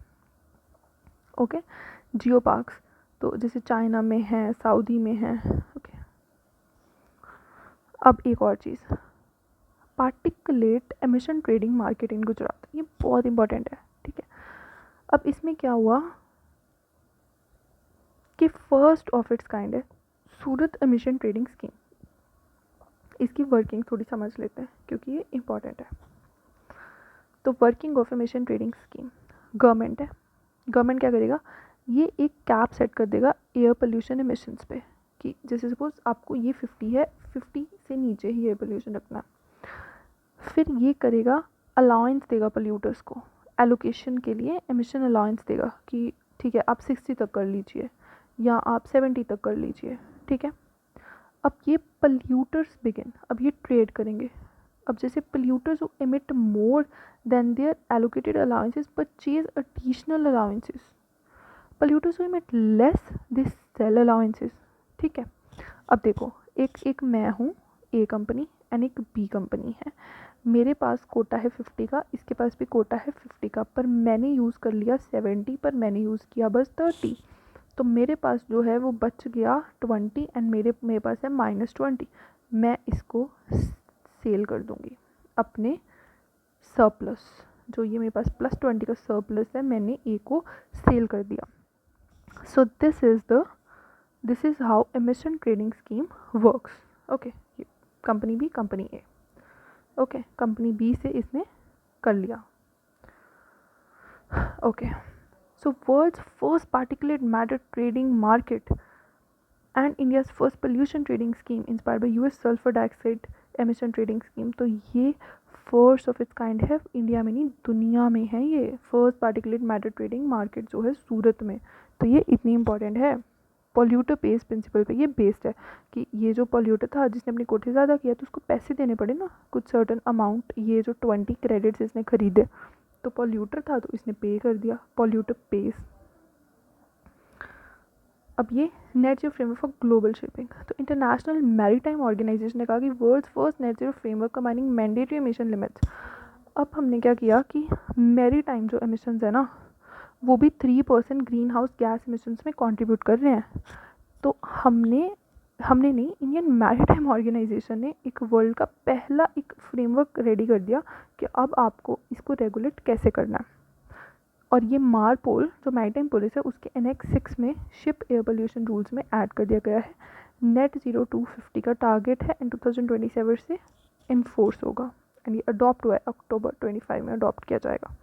ओके जियोपार्क्स तो जैसे चाइना में है, सऊदी में है। ओके अब एक और चीज़, particulate emission trading market in Gujarat, ये बहुत इंपॉर्टेंट है, ठीक है। अब इसमें क्या हुआ कि फर्स्ट ऑफ इट्स काइंड है सूरत एमिशन ट्रेडिंग स्कीम। इसकी वर्किंग थोड़ी समझ लेते हैं क्योंकि ये इंपॉर्टेंट है। तो working of emission trading scheme, government है, गवर्नमेंट क्या करेगा, ये एक कैप सेट कर देगा एयर पोल्यूशन एमिशंस पे, कि जैसे सपोज आपको ये 50 है, 50 से नीचे ही एयर पोल्यूशन रखना है। फिर ये करेगा अलाउंस देगा पोल्यूटर्स को, एलोकेशन के लिए एमिशन अलाउंस देगा कि ठीक है आप 60 तक कर लीजिए या आप 70 तक कर लीजिए, ठीक है। अब ये पोल्यूटर्स बिगिन, अब ये ट्रेड करेंगे। अब जैसे polluters who emit more than their allocated allowances purchase additional allowances, polluters who emit less they sell allowances, ठीक है। अब देखो एक मैं हूँ A कंपनी एंड एक B कंपनी है, मेरे पास कोटा है 50 का, इसके पास भी कोटा है 50 का, पर मैंने यूज़ कर लिया 70, पर मैंने यूज़ किया बस 30, तो मेरे पास जो है वो बच गया 20 एंड मेरे पास है -20। मैं इसको सेल कर दूँगी अपने सरप्लस, जो ये मेरे पास +20 का सरप्लस है, मैंने A को सेल कर दिया। So this is how emission trading scheme works. Okay company B, company A, okay company B से इसने कर लिया। Okay so world's first particulate matter trading market and India's first pollution trading scheme inspired by US sulphur dioxide emission trading scheme. तो ये first of its kind है, India में नहीं दुनिया में है ये first particulate matter trading market जो है सूरत में। तो ये इतनी इंपॉर्टेंट है, पॉल्यूटर पेज प्रिंसिपल पे ये बेस्ड है कि ये जो पॉल्यूटर था जिसने अपनी कोठी ज़्यादा किया तो उसको पैसे देने पड़े ना, कुछ सर्टन अमाउंट। ये जो 20 क्रेडिट्स इसने खरीदे तो पॉल्यूटर था तो इसने पे कर दिया, पॉल्यूटर पेज। अब ये net zero framework for global shipping, तो इंटरनेशनल मैरीटाइम ऑर्गेनाइजेशन ने कहा कि world's first net zero framework combining mandatory emission limits. अब हमने क्या किया कि मैरीटाइम जो एमिशंस है ना वो भी 3% ग्रीन हाउस गैस एमिशंस में कंट्रीब्यूट कर रहे हैं। तो हमने नहीं, इंडियन मैरीटाइम ऑर्गेनाइजेशन ने एक वर्ल्ड का पहला एक फ्रेमवर्क रेडी कर दिया कि अब आपको इसको रेगुलेट कैसे करना है। और ये मारपोल जो मैरीटाइम पुलिस है उसके Annex 6 में शिप एयर पोल्यूशन रूल्स में ऐड कर दिया गया है। नेट ज़ीरो 2050 का टारगेट है एंड 2027 से इन्फोर्स होगा एंड ये अडॉप्ट हुआ है, अक्टूबर 25 में अडॉप्ट किया जाएगा।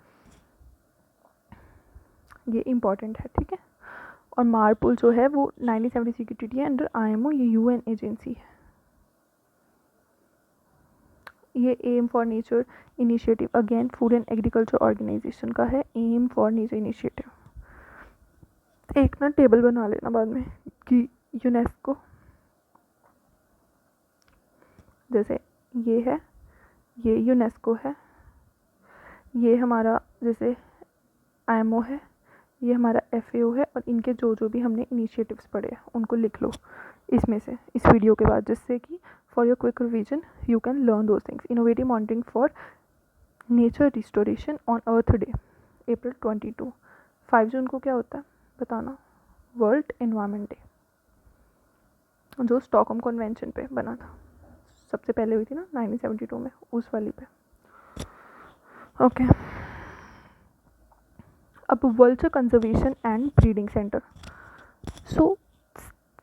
ये इम्पॉर्टेंट है, ठीक है। और मारपुल जो है वो 1973 की ट्रीटी है अंडर IMO, ये UN एजेंसी है। ये aim for nature initiative again food and agriculture organisation का है, एम फॉर नेचर इनिशिएटिव। एक ना टेबल बना लेना बाद में कि यूनेस्को, जैसे ये है, ये यूनेस्को है, ये हमारा जैसे IMO है, ये हमारा FAO है, और इनके जो जो भी हमने इनिशिएटिव्स पढ़े हैं उनको लिख लो इसमें से इस वीडियो के बाद, जिससे कि for your quick revision you can learn those things. Innovative monitoring for nature restoration on earth day April 22। 5 जून को क्या होता है बताना? वर्ल्ड एनवायरनमेंट डे, जो स्टॉकहोम कन्वेंशन पे बना था, सबसे पहले हुई थी ना 1972 में, उस वाली पे। ओके अब vulture conservation and breeding centre. So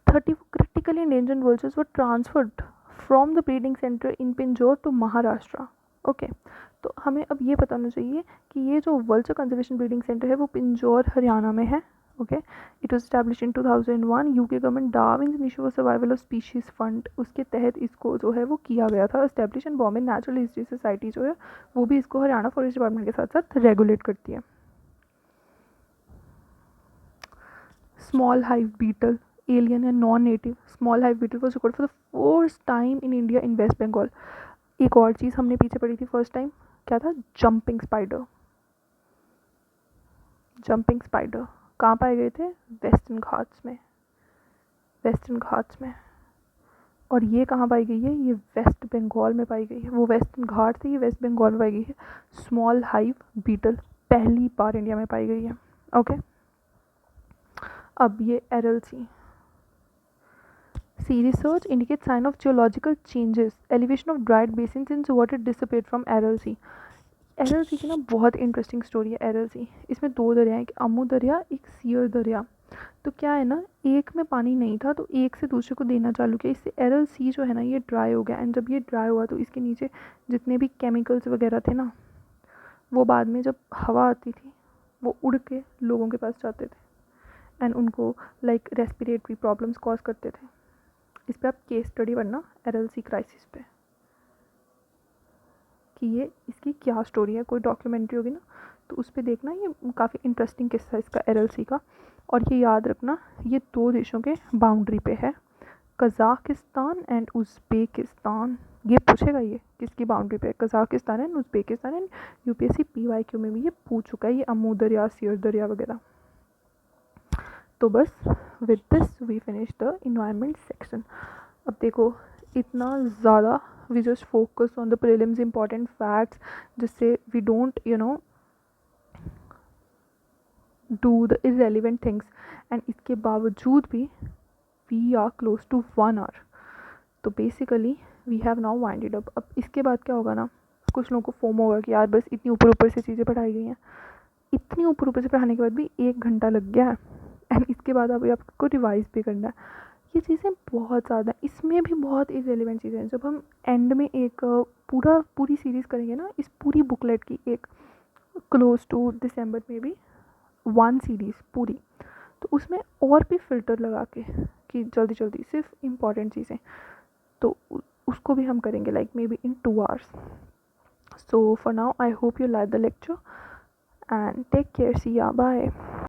30 critically endangered vultures were transferred from the breeding center in Pinjore to Maharashtra. Okay तो हमें अब ये बताना चाहिए कि ये जो वल्चर कंजर्वेशन ब्रीडिंग सेंटर है वो पिंजौर हरियाणा में है। Okay it was establish in 2001। UK government Darwin initiative for survival of species fund, उसके तहत इसको जो है वो किया गया था establish. And Bombay natural history society जो है वो भी इसको हरियाणा फॉरेस्ट डिपार्टमेंट के साथ साथ रेगुलेट करती है। Small hive beetle, alien and non-native small hive beetle was recorded for the first time in India in West Bengal। एक और चीज़ हमने पीछे पढ़ी थी फर्स्ट टाइम, क्या था? Jumping spider. जंपिंग स्पाइडर कहाँ पाए गए थे? वेस्टर्न घाट्स में, वेस्टर्न घाट्स में। और ये कहाँ पाई गई है? ये वेस्ट बंगाल में पाई गई है। वो वेस्टर्न घाट से ये वेस्ट बंगाल में पाई गई है। स्मॉल हाइव बीटल पहली बार इंडिया में पाई गई है। ओके अब ये RLC Sea research indicates sign of geological changes, elevation of dried basins since water disappeared from RLC। RLC की ना बहुत इंटरेस्टिंग स्टोरी है। RLC इसमें 2 दरिया हैं, एक अमू दरिया, एक सियर दरिया। तो क्या है ना, एक में पानी नहीं था तो एक से दूसरे को देना चालू किया, इससे RLC जो है ना ये ड्राई हो गया। एंड जब ये ड्राई हुआ तो इसके नीचे जितने भी केमिकल्स वगैरह थे ना, वो बाद में जब हवा आती थी वो उड़ के लोगों के पास जाते थे एंड उनको लाइक रेस्पिरेटरी प्रॉब्लम्स कॉज करते थे। इस पर आप केस स्टडी पढ़ना RLC क्राइसिस पे, कि ये इसकी क्या स्टोरी है। कोई डॉक्यूमेंट्री होगी ना तो उस पर देखना, ये काफ़ी इंटरेस्टिंग किस्सा है इसका RLC का। और ये याद रखना ये 2 देशों के बाउंड्री पे है, कज़ाकिस्तान एंड उज़्बेकिस्तान। ये पूछेगा ये किसकी बाउंड्री पे है, Kazakhstan and Uzbekistan. And UPSC PYQ में भी ये पूछ चुका है, ये अमू दरिया, सियर दरिया वगैरह। तो बस with this we finish the environment section. अब देखो इतना ज़्यादा we just focus on the prelims important facts, जिससे we don't do the irrelevant things. And इसके बावजूद भी we are close to 1 hour। तो basically we have now winded up. अब इसके बाद क्या होगा ना, कुछ लोगों को फोमो होगा कि यार बस इतनी ऊपर ऊपर से चीज़ें पढ़ाई गई हैं। इतनी ऊपर ऊपर से पढ़ाने के बाद भी 1 घंटा लग गया है एंड इसके बाद अभी आपको रिवाइज भी करना है। ये चीज़ें बहुत ज़्यादा, इसमें भी बहुत इरेलीवेंट चीज़ें हैं। जब हम एंड में एक पूरी सीरीज़ करेंगे ना इस पूरी बुकलेट की, एक क्लोज टू दिसंबर में भी 1 सीरीज़ पूरी, तो उसमें और भी फ़िल्टर लगा के कि जल्दी जल्दी सिर्फ इम्पॉर्टेंट चीज़ें, तो उसको भी हम करेंगे like may be in 2 hours। So for now I hope you like the lecture and take care, see ya, bye।